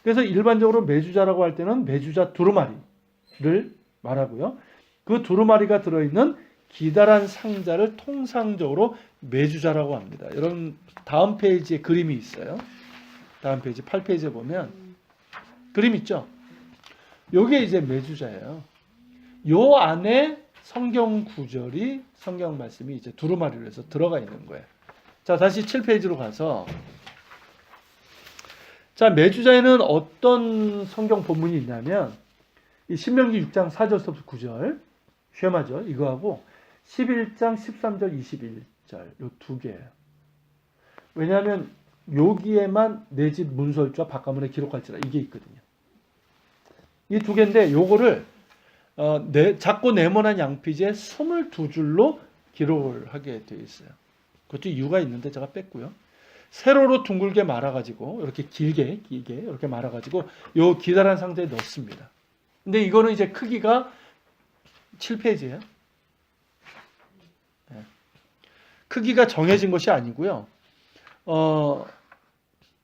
그래서 일반적으로 매주자라고 할 때는 매주자 두루마리를 말하고요. 그 두루마리가 들어있는 기다란 상자를 통상적으로 매주자라고 합니다. 여러분 다음 페이지에 그림이 있어요. 다음 페이지 8페이지에 보면 그림 있죠? 요게 이제 매주자예요. 요 안에 성경 구절이 성경 말씀이 이제 두루마리로 해서 들어가 있는 거예요. 자, 다시 7페이지로 가서 자, 매주자에는 어떤 성경 본문이 있냐면 이 신명기 6장 4절부터 9절 쉐마죠. 이거하고 11장 13절 21절 요 두 개예요. 왜냐하면 여기에만 내 집 문설주와 바깥문에 기록할지라 이게 있거든요. 이 두 개인데 요거를 작고 네모난 양피지에 22줄로 기록을 하게 되어 있어요. 그것도 이유가 있는데 제가 뺐고요. 세로로 둥글게 말아가지고 이렇게 길게 이렇게 말아가지고 요 기다란 상자에 넣습니다. 근데 이거는 이제 크기가 7페이지예요. 네. 크기가 정해진 것이 아니고요.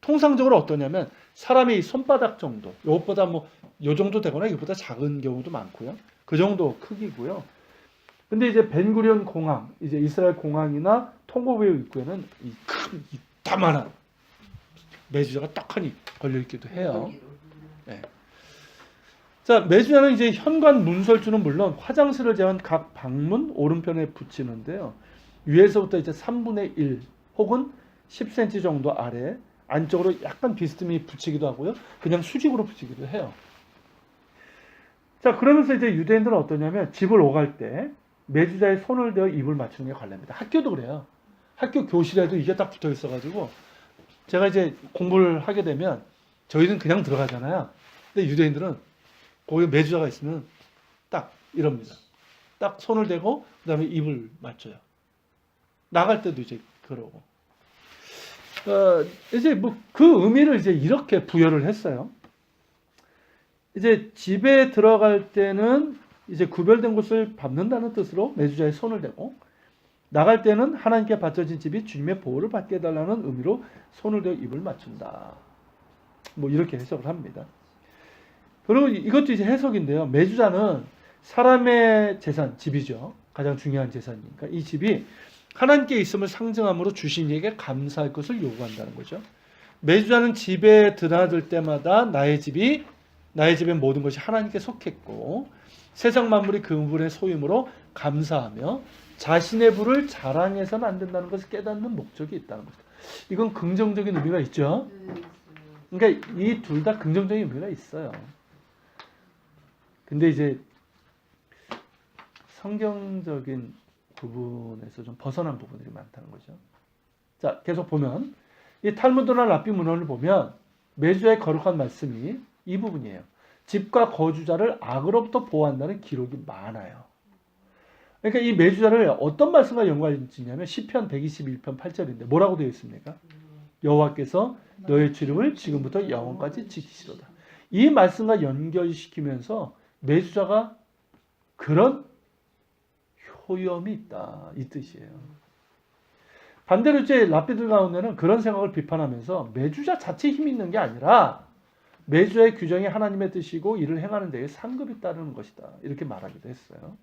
통상적으로 어떠냐면 사람의 손바닥 정도, 요것보다 요 정도 되거나 이것보다 작은 경우도 많고요. 그 정도 크기고요. 근데 이제 벤구리온 공항, 이제 이스라엘 공항이나 통고베이 입구에는 이 다만한 메주자가 떡하니 걸려 있기도 해요. 네. 자, 메주자는 이제 현관 문설주는 물론 화장실을 제한 각 방문 오른편에 붙이는데요. 위에서부터 이제 3분의 1 혹은 10cm 정도 아래 안쪽으로 약간 비스듬히 붙이기도 하고요. 그냥 수직으로 붙이기도 해요. 자, 그러면서 이제 유대인들은 어떠냐면 집을 오갈 때 메주자의 손을 대어 입을 맞추는 게 관례입니다. 학교도 그래요. 학교 교실에도 이게 딱 붙어 있어가지고 제가 이제 공부를 하게 되면 저희는 그냥 들어가잖아요. 근데 유대인들은 거기 메주자가 있으면 딱 이럽니다. 딱 손을 대고 그 다음에 입을 맞춰요. 나갈 때도 이제 그러고. 이제 그 의미를 이제 이렇게 부여를 했어요. 이제 집에 들어갈 때는 이제 구별된 곳을 밟는다는 뜻으로 메주자의 손을 대고 나갈 때는 하나님께 바쳐진 집이 주님의 보호를 받게 해달라는 의미로 손을 대어 입을 맞춘다. 이렇게 해석을 합니다. 그리고 이것도 이제 해석인데요. 메주자는 사람의 재산, 집이죠. 가장 중요한 재산이니까 이 집이 하나님께 있음을 상징함으로 주신 이에게 감사할 것을 요구한다는 거죠. 메주자는 집에 드나들 때마다 나의 집의 모든 것이 하나님께 속했고 세상 만물이 그분의 소유물로 감사하며 자신의 부를 자랑해서는 안 된다는 것을 깨닫는 목적이 있다는 거죠. 이건 긍정적인 의미가 있죠. 그러니까 이 둘 다 긍정적인 의미가 있어요. 근데 이제 성경적인 부분에서 좀 벗어난 부분들이 많다는 거죠. 자, 계속 보면 이 탈무드나 랍비 문헌을 보면 메주자의 거룩한 말씀이 이 부분이에요. 집과 거주자를 악으로부터 보호한다는 기록이 많아요. 그러니까 이 메주자를 어떤 말씀과 연관이 있냐면 시편 121편 8절인데 뭐라고 되어 있습니까? 여호와께서 너의 출입을 지금부터 영원까지 지키시로다. 이 말씀과 연결시키면서 메주자가 그런 효염이 있다 이 뜻이에요. 반대로 이제 랍비들 가운데는 그런 생각을 비판하면서 메주자 자체에 힘이 있는 게 아니라 메주자의 규정이 하나님의 뜻이고 이를 행하는 데에 상급이 따르는 것이다 이렇게 말하기도 했어요.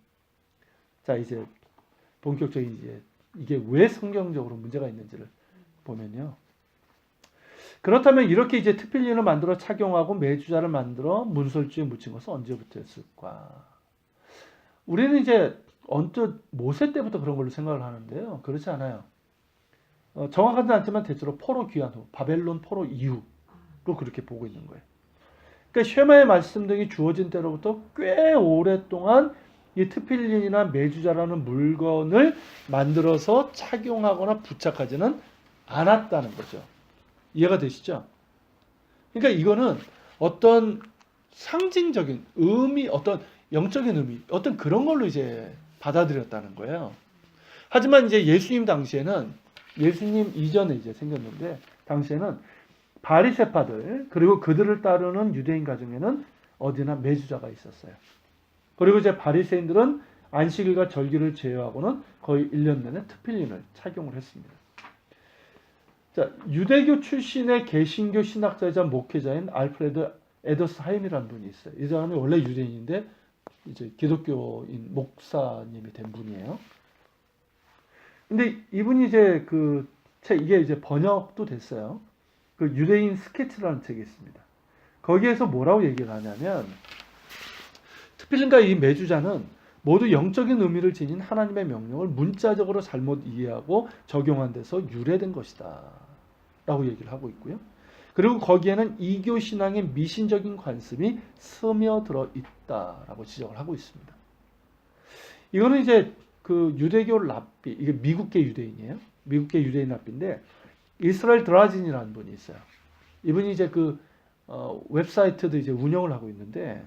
자, 이제 본격적인 이제 이게 왜 성경적으로 문제가 있는지를 보면요. 그렇다면 이렇게 이제 트필린을 만들어 착용하고 메주자를 만들어 문설주에 묻힌 것은 언제부터였을까? 우리는 이제 언뜻 모세 때부터 그런 걸로 생각을 하는데요. 그렇지 않아요. 정확하지 않지만 대체로 포로 귀환 후, 바벨론 포로 이후로 그렇게 보고 있는 거예요. 그러니까 쉐마의 말씀 등이 주어진 때로부터 꽤 오랫동안 이 트필린이나 메주자라는 물건을 만들어서 착용하거나 부착하지는 않았다는 거죠. 이해가 되시죠? 그러니까 이거는 어떤 상징적인 의미, 어떤 영적인 의미, 어떤 그런 걸로 이제 받아들였다는 거예요. 하지만 이제 예수님 당시에는, 예수님 이전에 이제 생겼는데, 당시에는 바리새파들, 그리고 그들을 따르는 유대인 가정에는 어디나 메주자가 있었어요. 그리고 이제 바리새인들은 안식일과 절기를 제외하고는 거의 1년 내내 트필린을 착용을 했습니다. 자, 유대교 출신의 개신교 신학자이자 목회자인 알프레드 에더스하임이라는 분이 있어요. 이 사람이 원래 유대인인데 이제 기독교인 목사님이 된 분이에요. 근데 이분이 이제 그 책, 이게 이제 번역도 됐어요. 그 유대인 스케치라는 책이 있습니다. 거기에서 뭐라고 얘기를 하냐면 트필린과 이 메주자는 모두 영적인 의미를 지닌 하나님의 명령을 문자적으로 잘못 이해하고 적용한 데서 유래된 것이다 라고 얘기를 하고 있고요. 그리고 거기에는 이교 신앙의 미신적인 관습이 스며들어 있다라고 지적을 하고 있습니다. 이거는 이제 그 유대교 랍비, 이게 미국계 유대인이에요. 미국계 유대인 랍비인데 이스라엘 드라진이라는 분이 있어요. 이분이 이제 그 웹사이트도 이제 운영을 하고 있는데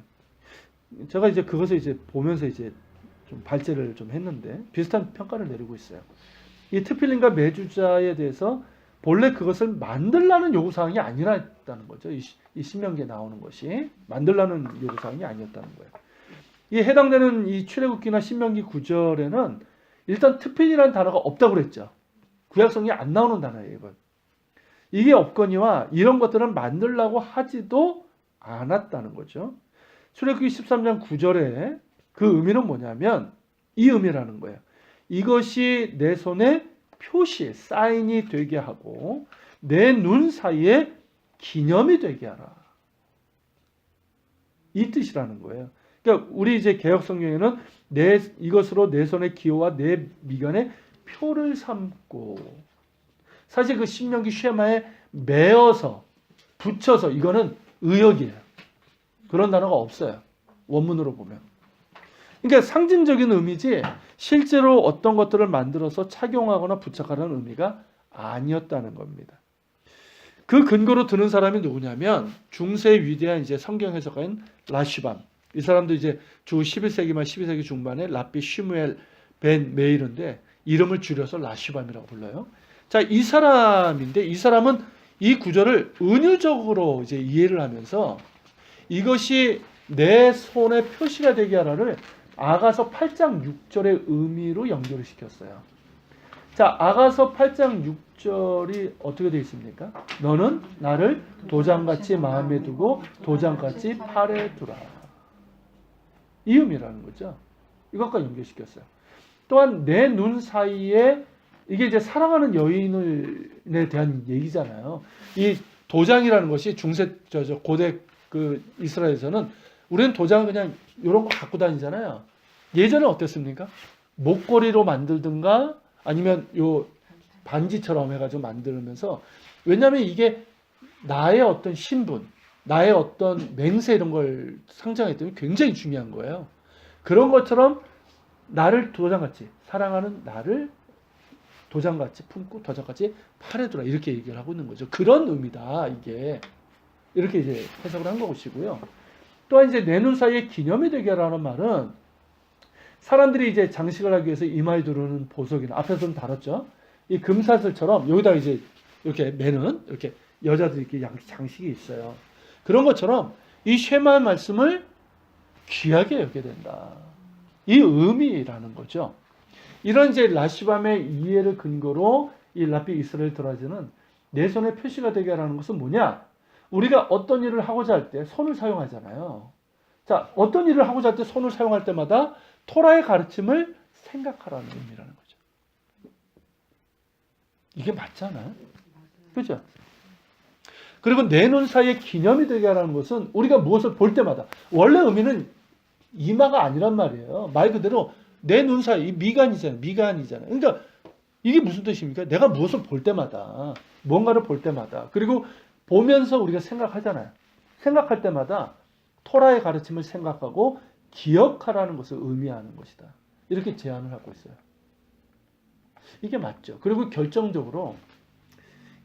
제가 이제 그것을 이제 보면서 이제 좀 발제를 좀 했는데 비슷한 평가를 내리고 있어요. 이 트필린과 메주자에 대해서 본래 그것을 만들라는 요구사항이 아니라는 거죠. 이 신명기에 나오는 것이 만들라는 요구사항이 아니었다는 거예요. 이 해당되는 이 출애굽기나 신명기 9절에는 일단 트필이라는 단어가 없다고 그랬죠. 구약성경에 안 나오는 단어예요. 이건. 이게 없거니와 이런 것들은 만들라고 하지도 않았다는 거죠. 출애굽기 13장 9절에 그 의미는 뭐냐면 이 의미라는 거예요. 이것이 내 손에 표시, 사인이 되게 하고 내 눈 사이에 기념이 되게 하라. 이 뜻이라는 거예요. 그러니까 우리 이제 개역 성경에는 이것으로 내 손의 기호와 내 미간에 표를 삼고 사실 그 신명기 쉐마에 매어서 붙여서 이거는 의역이에요. 그런 단어가 없어요. 원문으로 보면. 그러니까 상징적인 의미지 실제로 어떤 것들을 만들어서 착용하거나 부착하는 의미가 아니었다는 겁니다. 그 근거로 드는 사람이 누구냐면 중세 위대한 이제 성경 해석가인 라시밤. 이 사람도 이제 주 11세기 말 12세기 중반에 랍비 쉬무엘 벤 메일인데 이름을 줄여서 라시밤이라고 불러요. 자, 이 사람인데 이 사람은 이 구절을 은유적으로 이제 이해를 하면서 이것이 내 손에 표시가 되게 하라를 아가서 8장 6절의 의미로 연결을 시켰어요. 자, 아가서 8장 6절이 어떻게 되어 있습니까? 너는 나를 도장같이 마음에 두고 도장같이 팔에 두라. 이 의미라는 거죠. 이것과 연결시켰어요. 또한 내 눈 사이에 이게 이제 사랑하는 여인에 대한 얘기잖아요. 이 도장이라는 것이 중세 고대 그 이스라엘에서는 우리는 도장을 그냥 이런 거 갖고 다니잖아요. 예전에 어땠습니까? 목걸이로 만들든가 아니면 요 반지처럼 해가지고 만들면서 왜냐하면 이게 나의 어떤 신분, 나의 어떤 맹세 이런 걸 상징하기 때문에 굉장히 중요한 거예요. 그런 것처럼 나를 도장같이 사랑하는 나를 도장같이 품고 도장같이 팔에 두라 이렇게 얘기를 하고 있는 거죠. 그런 의미다 이게 이렇게 이제 해석을 한 것이고요. 또한 이제 내 눈 사이에 기념이 되게 하라는 말은 사람들이 이제 장식을 하기 위해서 이마에 두르는 보석이나 앞에서는 다뤘죠. 이 금사슬처럼 여기다 이제 이렇게 매는 이렇게 여자들이 이렇게 장식이 있어요. 그런 것처럼 이 쉐마 말씀을 귀하게 여겨야 된다. 이 의미라는 거죠. 이런 이제 라시밤의 이해를 근거로 이 랍비 이스라엘 드라즈는 내 손에 표시가 되게 하라는 것은 뭐냐? 우리가 어떤 일을 하고자 할 때 손을 사용하잖아요. 자, 어떤 일을 하고자 할 때 손을 사용할 때마다 토라의 가르침을 생각하라는 의미라는 거죠. 이게 맞잖아요. 그죠? 그리고 내 눈 사이에 기념이 되게 하라는 것은 우리가 무엇을 볼 때마다 원래 의미는 이마가 아니란 말이에요. 말 그대로 내 눈 사이, 미간이잖아요. 미간이잖아요. 그러니까 이게 무슨 뜻입니까? 내가 무엇을 볼 때마다, 뭔가를 볼 때마다, 그리고 보면서 우리가 생각하잖아요. 생각할 때마다 토라의 가르침을 생각하고 기억하라는 것을 의미하는 것이다. 이렇게 제안을 하고 있어요. 이게 맞죠. 그리고 결정적으로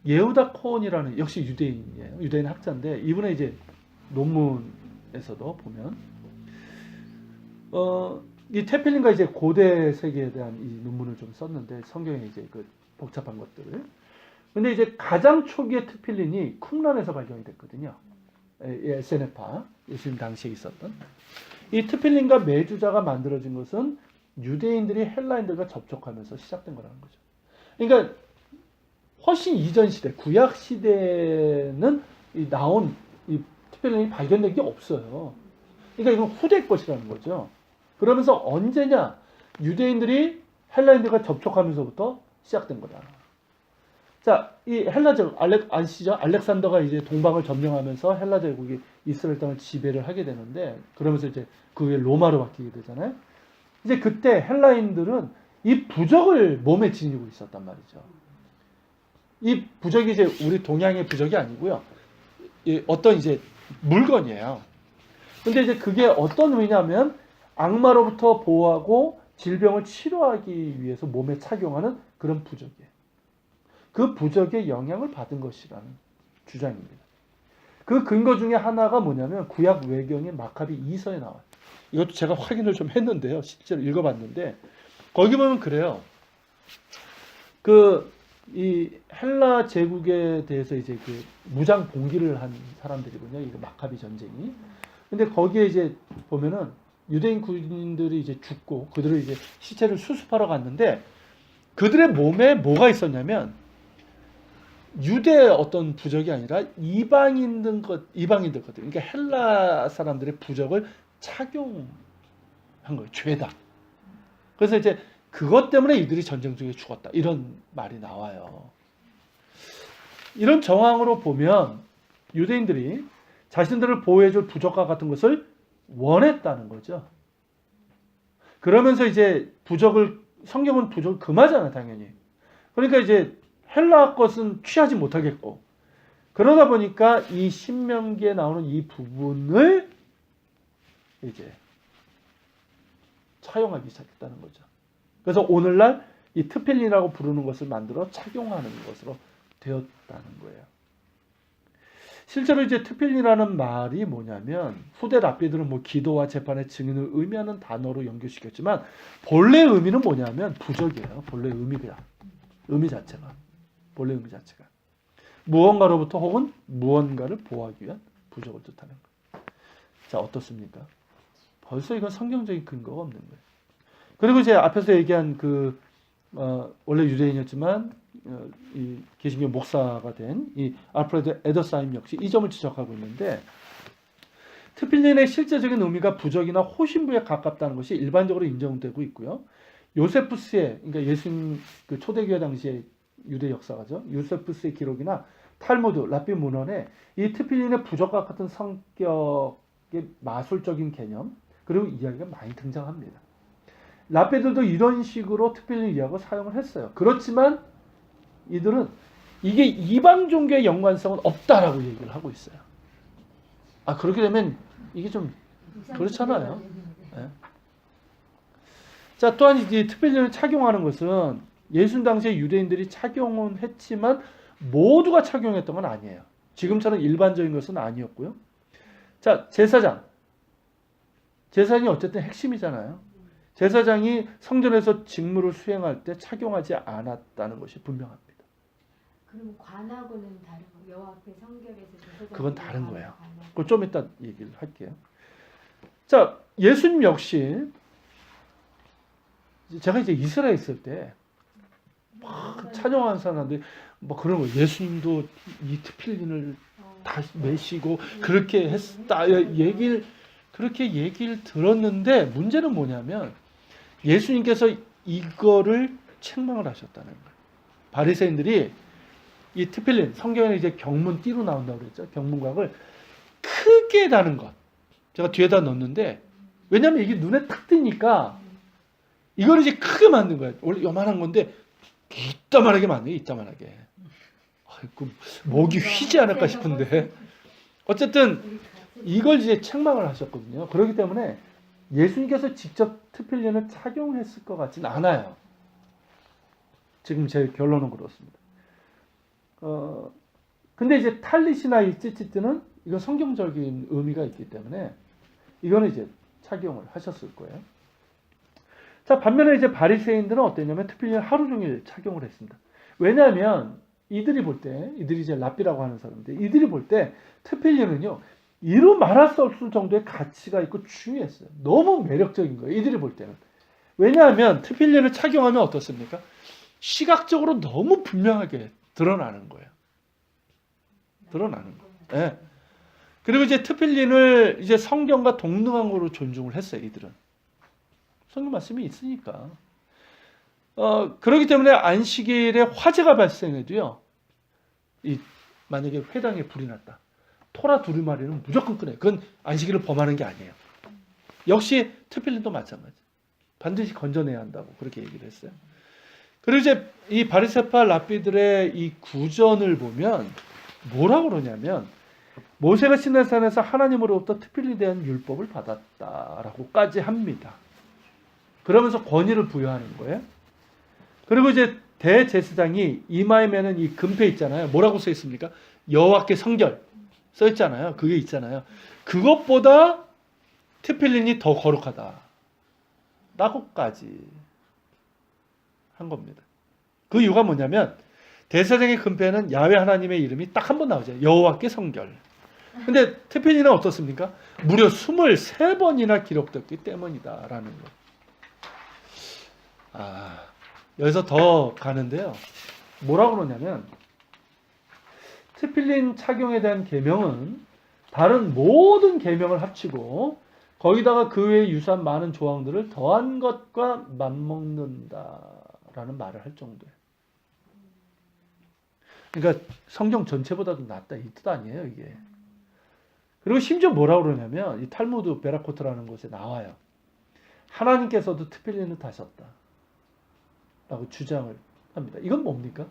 예후다 코온이라는 역시 유대인이에요. 유대인 학자인데 이분의 이제 논문에서도 보면 이 테필린과 이제 고대 세계에 대한 이 논문을 좀 썼는데 성경에 이제 그 복잡한 것들을. 근데 이제 가장 초기의 테필린이 쿰란에서 발견이 됐거든요. 에세네파 예수님 당시에 있었던 이 테필린과 메주자가 만들어진 것은 유대인들이 헬라인들과 접촉하면서 시작된 거라는 거죠. 그러니까 훨씬 이전 시대, 구약 시대는 나온 이 테필린이 발견된 게 없어요. 그러니까 이건 후대 것이라는 거죠. 그러면서 언제냐? 유대인들이 헬라인들과 접촉하면서부터 시작된 거다. 자, 이 헬라 제국 아시죠? 알렉산더가 이제 동방을 점령하면서 헬라 제국이 이스라엘 땅을 지배를 하게 되는데 그러면서 이제 그게 로마로 바뀌게 되잖아요. 이제 그때 헬라인들은 이 부적을 몸에 지니고 있었단 말이죠. 이 부적이 이제 우리 동양의 부적이 아니고요. 어떤 이제 물건이에요. 근데 이제 그게 어떤 의미냐면 악마로부터 보호하고 질병을 치료하기 위해서 몸에 착용하는 그런 부적이에요. 그 부적의 영향을 받은 것이라는 주장입니다. 그 근거 중에 하나가 뭐냐면 구약 외경의 마카비 2서에 나와요. 이것도 제가 확인을 좀 했는데요. 실제로 읽어봤는데 거기 보면 그래요. 이 헬라 제국에 대해서 이제 그 무장 봉기를 한 사람들이거든요. 이 마카비 전쟁이. 근데 거기에 이제 보면은 유대인 군인들이 이제 죽고 그들을 이제 시체를 수습하러 갔는데 그들의 몸에 뭐가 있었냐면 유대의 어떤 부적이 아니라 이방인들 거든. 그러니까 헬라 사람들의 부적을 착용한 거예요. 죄다. 그래서 이제 그것 때문에 이들이 전쟁 중에 죽었다. 이런 말이 나와요. 이런 정황으로 보면 유대인들이 자신들을 보호해줄 부적과 같은 것을 원했다는 거죠. 그러면서 이제 성경은 부적을 금하잖아요, 당연히. 그러니까 이제 헬라 것은 취하지 못하겠고, 그러다 보니까 이 신명기에 나오는 이 부분을 이제 차용하기 시작했다는 거죠. 그래서 오늘날 이 트필린이라고 부르는 것을 만들어 착용하는 것으로 되었다는 거예요. 실제로 이제 트필린이라는 말이 뭐냐면 후대 랍비들은 뭐 기도와 재판의 증인을 의미하는 단어로 연결시켰지만 본래 의미는 뭐냐면 부적이에요. 본래 의미 자체가 무언가로부터 혹은 무언가를 보호하기 위한 부적을 뜻하는 거예요. 자, 어떻습니까? 벌써 이건 성경적인 근거가 없는 거예요. 그리고 이제 앞에서 얘기한 원래 유대인이었지만 이 개신교 목사가 된 이 알프레드 에더사임 역시 이 점을 지적하고 있는데 트필린의 실제적인 의미가 부적이나 호신부에 가깝다는 것이 일반적으로 인정되고 있고요. 요세푸스의 그러니까 예수님 그 초대교회 당시의 유대 역사가죠. 요세푸스의 기록이나 탈무드, 랍비 문헌에 이 트필린의 부적과 같은 성격의 마술적인 개념 그리고 이야기가 많이 등장합니다. 랍비들도 이런 식으로 트필린 이야기를 사용을 했어요. 그렇지만 이들은 이게 이방 종교의 연관성은 없다라고 얘기를 하고 있어요. 그렇게 되면 이게 좀 그렇잖아요. 네. 자, 또한 이 트필린을 착용하는 것은 예수 당시에 유대인들이 착용은 했지만 모두가 착용했던 건 아니에요. 지금처럼 일반적인 것은 아니었고요. 자, 제사장이 어쨌든 핵심이잖아요. 제사장이 성전에서 직무를 수행할 때 착용하지 않았다는 것이 분명합니다. 그럼 관하고는 다른 거? 여호와 앞에 성결에서 제사장 그건 다른 거예요. 그걸 좀 이따 얘기를 할게요. 자, 예수님 역시 제가 이제 이스라엘에 있을 때 막 찬양하는 사람들이 뭐 그런 거 예수님도 이 트필린을 다 메시고 그렇게 했다 그렇게 얘기를 들었는데 문제는 뭐냐면 예수님께서 이거를 책망을 하셨다는 거예요. 바리새인들이 이 트필린 성경에 이제 경문 띠로 나온다고 그랬죠. 경문각을 크게 다는 것. 제가 뒤에다 넣었는데 왜냐하면 이게 눈에 탁 띄니까 이걸 이제 크게 만든 거예요. 원래 요만한 건데 이따만하게 만들어요. 이따만하게. 아이고, 목이 휘지 않을까 싶은데 어쨌든 이걸 이제 책망을 하셨거든요. 그렇기 때문에 예수님께서 직접 트필린을 착용했을 것 같지는 않아요. 지금 제 결론은 그렇습니다. 근데 이제 탈릿이나 이 찌찌뜨는 이건 성경적인 의미가 있기 때문에 이거는 이제 착용을 하셨을 거예요. 자, 반면에 이제 바리새인들은 어땠냐면 트필린을 하루 종일 착용을 했습니다. 왜냐하면 이들이 이제 랍비라고 하는 사람들, 이들이 볼 때 트필린은요, 이루 말할 수 없을 정도의 가치가 있고 중요했어요. 너무 매력적인 거예요. 이들이 볼 때는. 왜냐하면 트필린을 착용하면 어떻습니까? 시각적으로 너무 분명하게 드러나는 거예요. 네. 그리고 이제 트필린을 이제 성경과 동등한 거로 존중을 했어요. 이들은. 성경 말씀이 있으니까. 그렇기 때문에 안식일에 화재가 발생해도요. 만약에 회당에 불이 났다. 토라 두루마리는 무조건 끄내요. 그건 안식일을 범하는 게 아니에요. 역시 트필린도 마찬가지. 반드시 건져내야 한다고 그렇게 얘기를 했어요. 그리고 이제 이 바리새파 랍비들의 이 구전을 보면 뭐라고 그러냐면 모세가 시내산에서 하나님으로부터 트필린에 대한 율법을 받았다라고까지 합니다. 그러면서 권위를 부여하는 거예요. 그리고 이제 대제사장이 이마에 매는 이 금패 있잖아요. 뭐라고 써 있습니까? 여호와께 성결 써 있잖아요. 그게 있잖아요. 그것보다 테필린이 더 거룩하다. 라고까지 한 겁니다. 그 이유가 뭐냐면 대제사장의 금패는 야훼 하나님의 이름이 딱 한 번 나오죠. 여호와께 성결. 근데 테필린은 어떻습니까? 무려 23번이나 기록됐기 때문이다라는 거. 여기서 더 가는데요. 뭐라고 그러냐면 테필린 착용에 대한 계명은 다른 모든 계명을 합치고 거기다가 그 외에 유사한 많은 조항들을 더한 것과 맞먹는다라는 말을 할 정도예요. 그러니까 성경 전체보다도 낫다 이 뜻 아니에요 이게. 그리고 심지어 뭐라고 그러냐면 이 탈무드 베라코트라는 곳에 나와요. 하나님께서도 테필린을 다셨다 라고 주장을 합니다. 이건 뭡니까?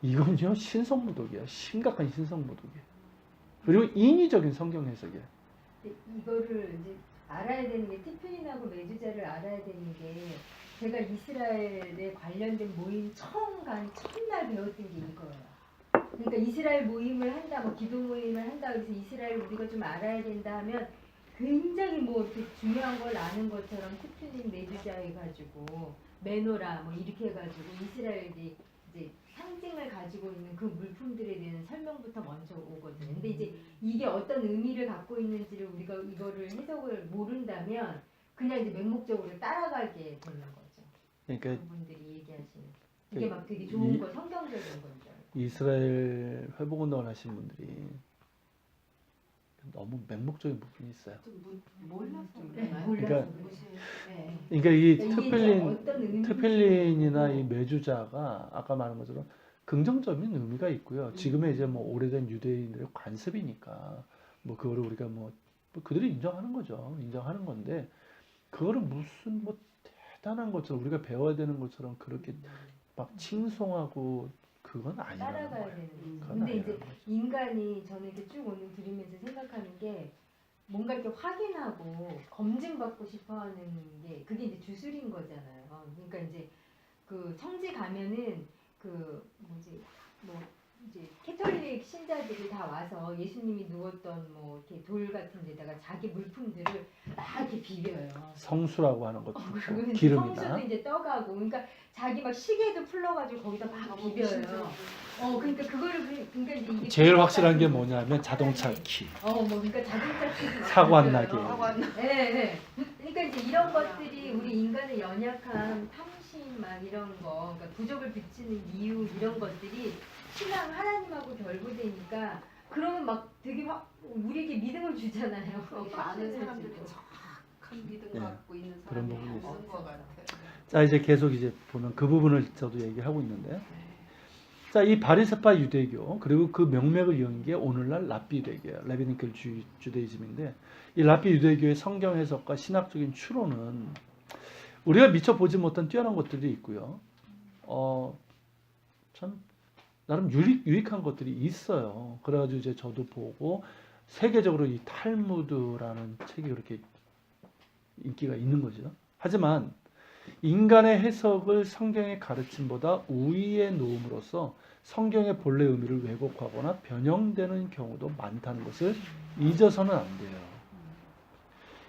이건요 신성모독이에요. 심각한 신성모독이에요. 그리고 인위적인 성경 해석이에요. 이거를 이제 알아야 되는 게 테필린하고 메두자를 알아야 되는 게 제가 이스라엘에 관련된 모임 처음 간 첫날 배웠던 게 이거예요. 그러니까 이스라엘 모임을 한다, 뭐 기도 모임을 한다, 그래서 이스라엘을 우리가 좀 알아야 된다 하면 굉장히 뭐 이렇게 중요한 걸 아는 것처럼 테필린 메두자 해가지고 메노라 뭐 이렇게 해가지고 이스라엘이 이제 상징을 가지고 있는 그 물품들에 대한 설명부터 먼저 오거든요. 근데 이제 이게 어떤 의미를 갖고 있는지를 우리가 이거를 해석을 모른다면 그냥 이제 맹목적으로 따라가게 되는 거죠. 그러니까 분들이 얘기하시는 이게 막 되게 좋은 거 성경적인 건지. 이스라엘 회복운동을 하신 분들이 너무 맹목적인 부분이 있어요. 좀 몰라서 네, 그러나요? 그러니까 네. 그러니까 이 이게 어떤 의미인지 테필린이나 이 메주자가 아까 말한 것처럼 긍정적인 의미가 있고요. 지금의 이제 뭐 오래된 유대인들의 관습이니까 뭐 그거를 우리가 뭐 그들이 인정하는 거죠. 인정하는 건데 그거를 무슨 뭐 대단한 것처럼 우리가 배워야 되는 것처럼 그렇게 막 칭송하고 그건 아니라는 따라가야 거예요. 되는 거죠. 그건 근데 이제 아니라는 거죠. 인간이 저는 이렇게 쭉 오늘 들으면서 생각하는 게 뭔가 이렇게 확인하고 검증받고 싶어하는 게 그게 이제 주술인 거잖아요. 그러니까 이제 그 성지 가면은 그 뭐지 뭐 이제 캐톨릭 신자들이 다 와서 예수님이 누웠던 뭐 이렇게 돌 같은 데다가 자기 물품들을 막 이렇게 비벼요. 성수라고 하는 것도 그리고 있고 이제 기름이나 성수도 이제 떠가고 그러니까 자기 막 시계도 풀러가지고 거기다 막 비벼요. 그러니까 그거를 그러니까 이제 이게 제일 확실한 게 뭐냐면 자동차 키, 뭐 그러니까 자동차 사고 안 나게. 네. 그러니까 이제 이런 것들이 우리 인간의 연약한 탐심만 이런 거, 그러니까 부족을 비치는 이유 이런 것들이 신앙 하나님하고 결부되니까 그러면 막 되게 막 우리에게 믿음을 주잖아요. 많은 사람들이 정확한 믿음 네, 갖고 있는 그런 사람이 부분이 없는 것 같아요. 자 이제 계속 이제 보면 그 부분을 저도 얘기하고 있는데 자 이 바리새파 유대교 그리고 그 명맥을 이은 게 오늘날 랍비 유대교예요. 레비니컬 주데이즘인데 이 랍비 유대교의 성경 해석과 신학적인 추론은 우리가 미처 보지 못한 뛰어난 것들이 있고요. 참 나름 유익한 것들이 있어요. 그래가지고 이제 저도 보고 세계적으로 이 탈무드라는 책이 그렇게 인기가 있는 거죠. 하지만 인간의 해석을 성경의 가르침보다 우위에 놓음으로써 성경의 본래 의미를 왜곡하거나 변형되는 경우도 많다는 것을 잊어서는 안 돼요.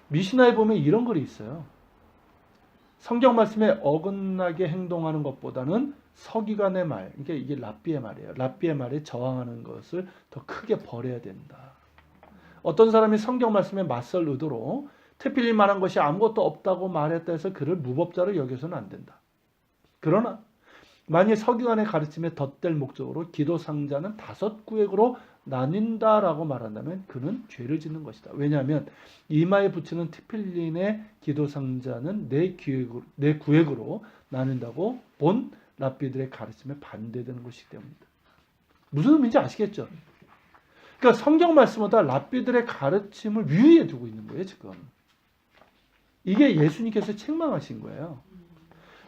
미시나에 보면 이런 글이 있어요. 성경 말씀에 어긋나게 행동하는 것보다는 서기관의 말, 그러니까 이게 랍비의 말이에요. 랍비의 말에 저항하는 것을 더 크게 벌여야 된다. 어떤 사람이 성경 말씀에 맞설 의도로 테필린 말한 것이 아무것도 없다고 말했다 해서 그를 무법자로 여겨서는 안 된다. 그러나 만일 서기관의 가르침에 덧댈 목적으로 기도 상자는 5구획으로 나뉜다라고 말한다면 그는 죄를 짓는 것이다. 왜냐하면 이마에 붙이는 테필린의 기도 상자는 4구획으로 나눈다고 본 랍비들의 가르침에 반대되는 것이기 때문이다. 무슨 의미인지 아시겠죠? 그러니까 성경 말씀보다 랍비들의 가르침을 위에 두고 있는 거예요, 지금. 이게 예수님께서 책망하신 거예요.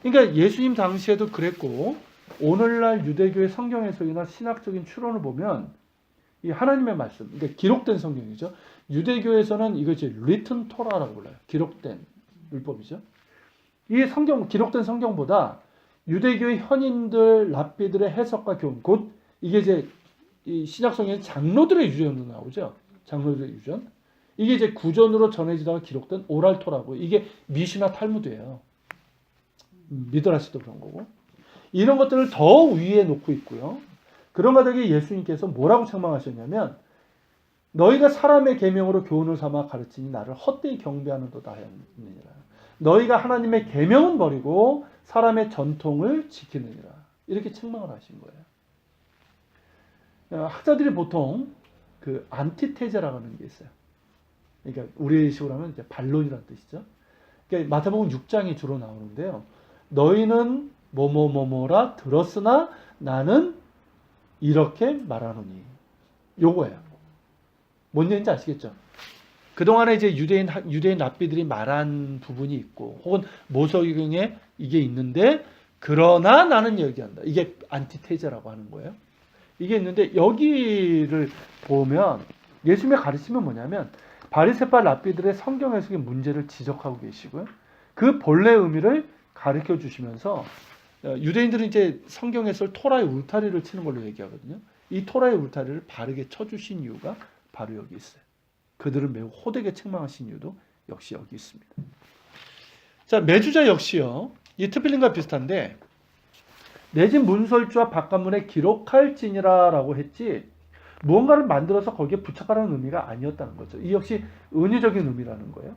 그러니까 예수님 당시에도 그랬고 오늘날 유대교의 성경 해석이나 신학적인 추론을 보면 이 하나님의 말씀, 그러니까 기록된 성경이죠. 유대교에서는 이것이 written 토라라고 불러요. 기록된 율법이죠. 이 성경 기록된 성경보다 유대교의 현인들 랍비들의 해석과 교훈, 곧 이게 이제 이 신약성경에 장로들의 유전으로 나오죠. 장로들의 유전. 이게 이제 구전으로 전해지다가 기록된 오랄토라고, 이게 미시나 탈무드예요. 미드라시도 그런 거고. 이런 것들을 더 위에 놓고 있고요. 그런 가닥에 예수님께서 뭐라고 책망하셨냐면, 너희가 사람의 계명으로 교훈을 삼아 가르치니 나를 헛되이 경배하는도다 하였느니라. 너희가 하나님의 계명은 버리고 사람의 전통을 지키느니라. 이렇게 책망을 하신 거예요. 학자들이 보통 그 안티테제라고 하는 게 있어요. 그러니까 우리 식으로 하면 이제 반론이라는 뜻이죠. 그러니까 마태복음 6장이 주로 나오는데요. 너희는 뭐뭐뭐뭐라 들었으나 나는 이렇게 말하노니. 요거예요. 뭔 얘기인지 아시겠죠? 그동안에 이제 유대인 랍비들이 말한 부분이 있고, 혹은 모세오경에 이게 있는데, 그러나 나는 얘기한다. 이게 안티테제라고 하는 거예요. 이게 있는데, 여기를 보면 예수님의 가르침은 뭐냐면, 바리새파 랍비들의 성경 해석의 문제를 지적하고 계시고요. 그 본래 의미를 가르쳐 주시면서, 유대인들은 이제 성경 해설 토라의 울타리를 치는 걸로 얘기하거든요. 이 토라의 울타리를 바르게 쳐주신 이유가 바로 여기 있어요. 그들을 매우 호되게 책망하신 이유도 역시 여기 있습니다. 자, 매주자 역시요. 이 트필린과 비슷한데, 내 집 문설주와 바깥문에 기록할지니라라고 했지, 무언가를 만들어서 거기에 부착하라는 의미가 아니었다는 거죠. 이 역시 은유적인 의미라는 거예요.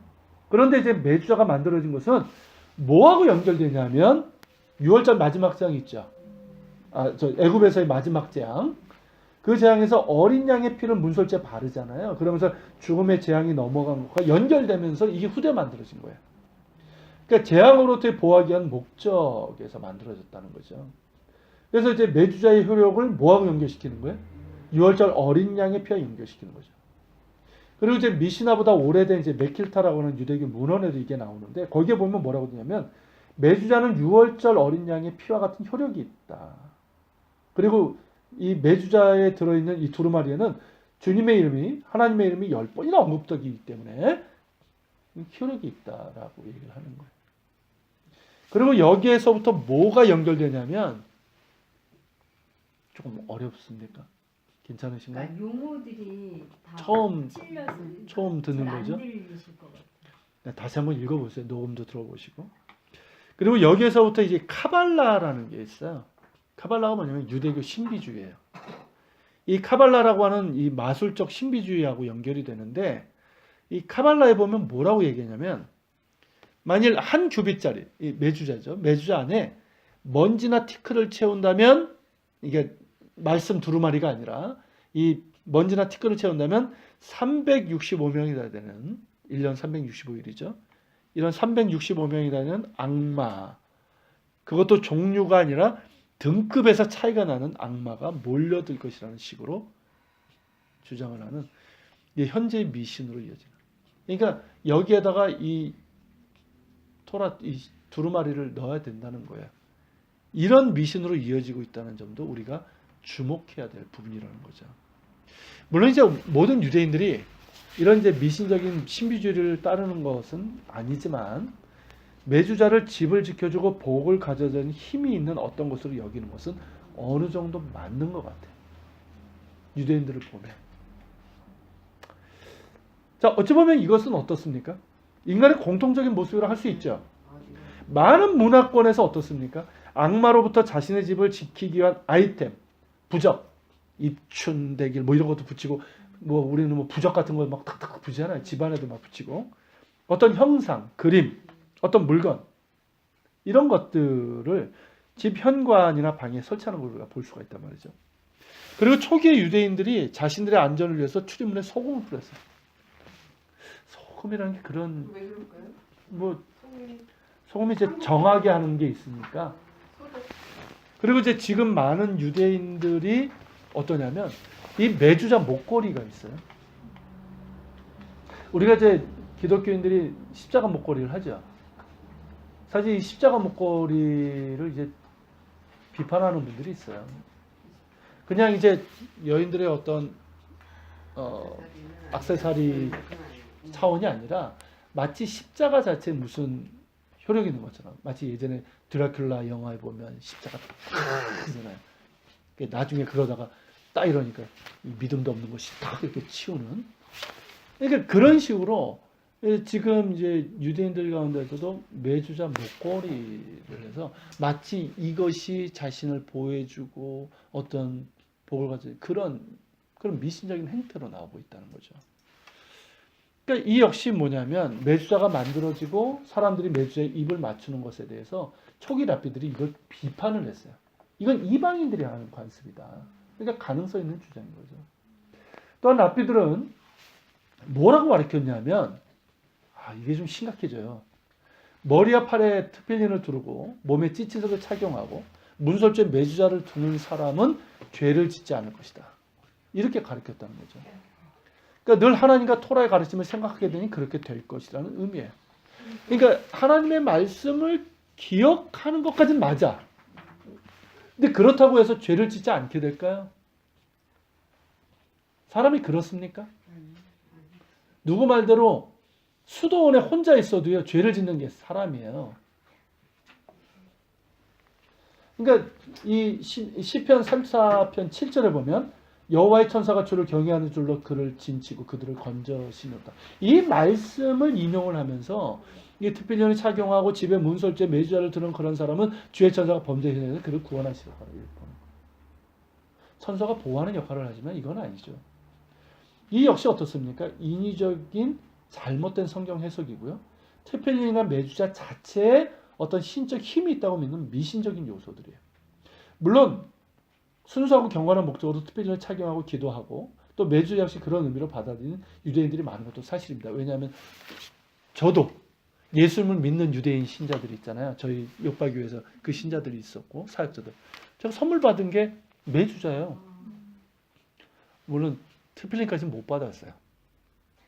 그런데 이제 매주자가 만들어진 것은 뭐하고 연결되냐면 6월절 마지막 재앙 있죠. 애굽에서의 마지막 재앙. 그 재앙에서 어린 양의 피를 문설주에 바르잖아요. 그러면서 죽음의 재앙이 넘어간 것과 연결되면서 이게 후대 만들어진 거예요. 그러니까 재앙으로부터 보호하기 위한 목적에서 만들어졌다는 거죠. 그래서 이제 매주자의 효력을 뭐하고 연결시키는 거예요? 6월절 어린 양의 피와 연결시키는 거죠. 그리고 이제 미시나보다 오래된 이제 메킬타라고 하는 유대교 문헌에도 이게 나오는데, 거기에 보면 뭐라고 되냐면, 매주자는 6월절 어린 양의 피와 같은 효력이 있다. 그리고 이 매주자에 들어있는 이 두루마리에는 주님의 이름이, 하나님의 이름이 10번이나 언급되기 때문에 효력이 있다라고 얘기를 하는 거예요. 그리고 여기에서부터 뭐가 연결되냐면, 조금 어렵습니까? 괜찮으신가요? 그러니까 용어들이 다 처음 찔려서 듣는 잘 안 거죠? 들리실 것 같아요. 다시 한번 읽어보세요. 녹음도 들어보시고. 그리고 여기에서부터 이제 카발라라는 게 있어요. 카발라가 뭐냐면 유대교 신비주의예요. 이 카발라라고 하는 이 마술적 신비주의하고 연결이 되는데, 이 카발라에 보면 뭐라고 얘기하냐면, 만일 한 규빗짜리, 이 매주자죠. 매주자 안에 먼지나 티끌을 채운다면, 이게 말씀 두루마리가 아니라 이 먼지나 티끌을 채운다면 365명이나 되는, 1년 365일이죠. 이런 365명이나 되는 악마, 그것도 종류가 아니라 등급에서 차이가 나는 악마가 몰려들 것이라는 식으로 주장을 하는, 이게 현재의 미신으로 이어지는. 그러니까 여기에다가 이 두루마리를 넣어야 된다는 거예요. 이런 미신으로 이어지고 있다는 점도 우리가 주목해야 될 부분이라는 거죠. 물론 이제 모든 유대인들이 이런 이제 미신적인 신비주의를 따르는 것은 아니지만, 매주자를 집을 지켜주고 복을 가져다주는 힘이 있는 어떤 것으로 여기는 것은 어느 정도 맞는 것 같아요. 유대인들을 보면. 자, 어찌 보면 이것은 어떻습니까? 인간의 공통적인 모습이라 할 수 있죠. 많은 문화권에서 어떻습니까? 악마로부터 자신의 집을 지키기 위한 아이템, 부적, 입춘대길 뭐 이런 것도 붙이고, 뭐 우리는 뭐 부적 같은 거 막 탁탁 붙이잖아요. 집안에도 막 붙이고, 어떤 형상, 그림, 어떤 물건, 이런 것들을 집 현관이나 방에 설치하는 걸 우리가 볼 수가 있단 말이죠. 그리고 초기의 유대인들이 자신들의 안전을 위해서 출입문에 소금을 뿌렸어요. 소금이라는 게 그런, 왜 그럴까요? 뭐 소금이 소금이 이제 정하게 하는 게 있으니까. 그리고 이제 지금 많은 유대인들이 어떠냐면, 이 매주자 목걸이가 있어요. 우리가 이제 기독교인들이 십자가 목걸이를 하죠. 사실 이 십자가 목걸이를 이제 비판하는 분들이 있어요. 그냥 이제 여인들의 어떤 액세서리 차원이 아니라, 마치 십자가 자체에 무슨 효력 있는 것처럼. 마치 예전에 드라큘라 영화에 보면 십자가 딱 하잖아요. 나중에 그러다가 딱 이러니까 믿음도 없는 것이 딱 이렇게 치우는. 그러니까 그런 식으로 지금 이제 유대인들 가운데서도 매주자 목걸이를 해서 마치 이것이 자신을 보호해주고 어떤 복을 가진 그런 미신적인 행태로 나오고 있다는 거죠. 그러니까 이 역시 뭐냐면 매주자가 만들어지고 사람들이 매주자의 입을 맞추는 것에 대해서 초기 랍비들이 이걸 비판을 했어요. 이건 이방인들이 하는 관습이다. 그러니까 가능성 있는 주장인 거죠. 또한 랍비들은 뭐라고 가르쳤냐면 이게 좀 심각해져요. 머리와 팔에 특별린을 두르고 몸에 찌찌석을 착용하고 문설주에 매주자를 두는 사람은 죄를 짓지 않을 것이다. 이렇게 가르쳤다는 거죠. 그러니까 늘 하나님과 토라의 가르침을 생각하게 되니 그렇게 될 것이라는 의미예요. 그러니까 하나님의 말씀을 기억하는 것까지는 맞아. 근데 그렇다고 해서 죄를 짓지 않게 될까요? 사람이 그렇습니까? 누구 말대로 수도원에 혼자 있어도요, 죄를 짓는 게 사람이에요. 그러니까 이 시편 34편 7절에 보면 여호와의 천사가 주를 경외하는 줄로 그를 진치고 그들을 건져 신었다. 이 말씀을 인용을 하면서 이 특별히 착용하고 집에 문설주에 매주자를 두는 그런 사람은 주의 천사가 범죄해서 그를 구원하시리라. 천사가 보호하는 역할을 하지만 이건 아니죠. 이 역시 어떻습니까? 인위적인 잘못된 성경 해석이고요. 특별히나 매주자 자체에 어떤 신적 힘이 있다고 믿는 미신적인 요소들이에요. 물론 순수하고 경건한 목적으로 특별히를 착용하고 기도하고 또 매주 역시 그런 의미로 받아들이는 유대인들이 많은 것도 사실입니다. 왜냐하면 저도 예수님을 믿는 유대인 신자들이 있잖아요. 저희 욕바교에서 그 신자들이 있었고 사역자들. 제가 선물 받은 게 매주자예요. 물론 특별히까지는 못 받았어요.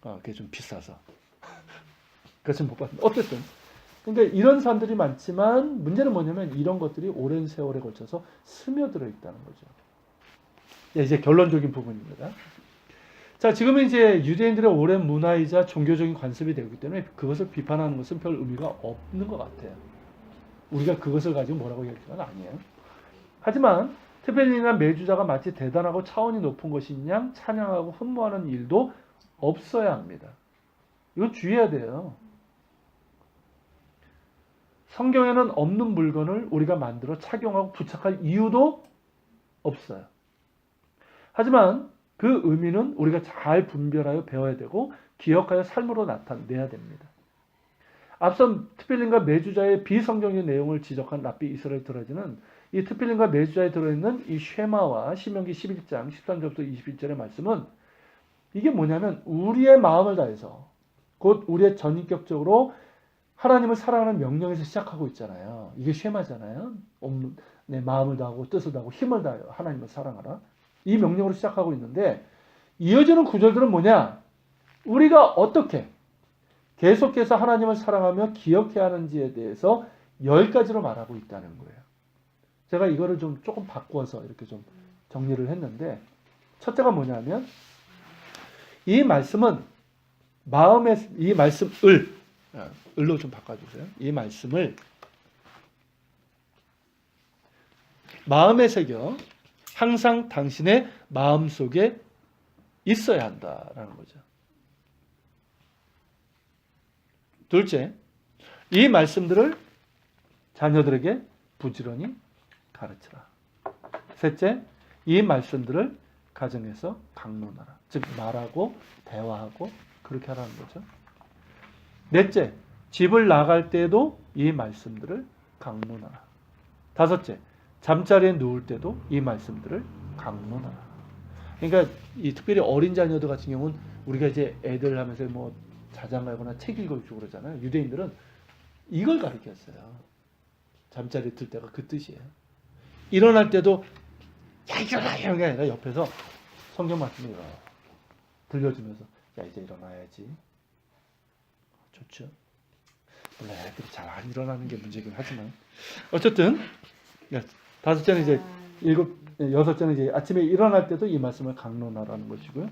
그게 좀 비싸서. 그래서 못 받았는데 어쨌든 그러니까 이런 사람들이 많지만 문제는 뭐냐면 이런 것들이 오랜 세월에 걸쳐서 스며들어 있다는 거죠. 이제 결론적인 부분입니다. 자, 지금은 이제 유대인들의 오랜 문화이자 종교적인 관습이 되기 때문에 그것을 비판하는 것은 별 의미가 없는 것 같아요. 우리가 그것을 가지고 뭐라고 얘기할 건 아니에요. 하지만 특별히나 매주자가 마치 대단하고 차원이 높은 것인 양 찬양하고 흠모하는 일도 없어야 합니다. 이거 주의해야 돼요. 성경에는 없는 물건을 우리가 만들어 착용하고 부착할 이유도 없어요. 하지만 그 의미는 우리가 잘 분별하여 배워야 되고 기억하여 삶으로 나타내야 됩니다. 앞선 특별린과 매주자의 비성경적 내용을 지적한 랍비 이스라엘 드라지는 이 특별린과 매주자에 들어있는 이 쉐마와 신명기 11장 13절부터 21절의 말씀은 이게 뭐냐면 우리의 마음을 다해서 곧 우리의 전인격적으로 하나님을 사랑하는 명령에서 시작하고 있잖아요. 이게 쉐마잖아요. 내 마음을 다하고 뜻을 다하고 힘을 다하여 하나님을 사랑하라. 이 명령으로 시작하고 있는데 이어지는 구절들은 뭐냐? 우리가 어떻게 계속해서 하나님을 사랑하며 기억해야 하는지에 대해서 10가지로 말하고 있다는 거예요. 제가 이거를 좀 조금 바꾸어서 이렇게 좀 정리를 했는데 첫째가 뭐냐면 이 말씀은 이 말씀을 을로 좀 바꿔주세요. 이 말씀을 마음에 새겨 항상 당신의 마음속에 있어야 한다라는 거죠. 둘째, 이 말씀들을 자녀들에게 부지런히 가르치라. 셋째, 이 말씀들을 가정에서 강론하라. 즉 말하고 대화하고 그렇게 하라는 거죠. 넷째, 집을 나갈 때도 이 말씀들을 강론하라. 다섯째, 잠자리에 누울 때도 이 말씀들을 강론하라. 그러니까 이 특별히 어린 자녀들 같은 경우는 우리가 이제 애들 하면서 뭐 자장 가거나 책 읽어주고 그러잖아요. 유대인들은 이걸 가르쳤어요. 잠자리에 들 때가 그 뜻이에요. 일어날 때도 야 일어나 이런 게 아니라 옆에서 성경 말씀을 들려주면서 야 이제 일어나야지. 좋죠. 물론 애들이 잘 안 일어나는 게 문제긴 하지만 어쨌든 다섯째는 이제 여섯째는 이제 아침에 일어날 때도 이 말씀을 강론하라는 것이고요.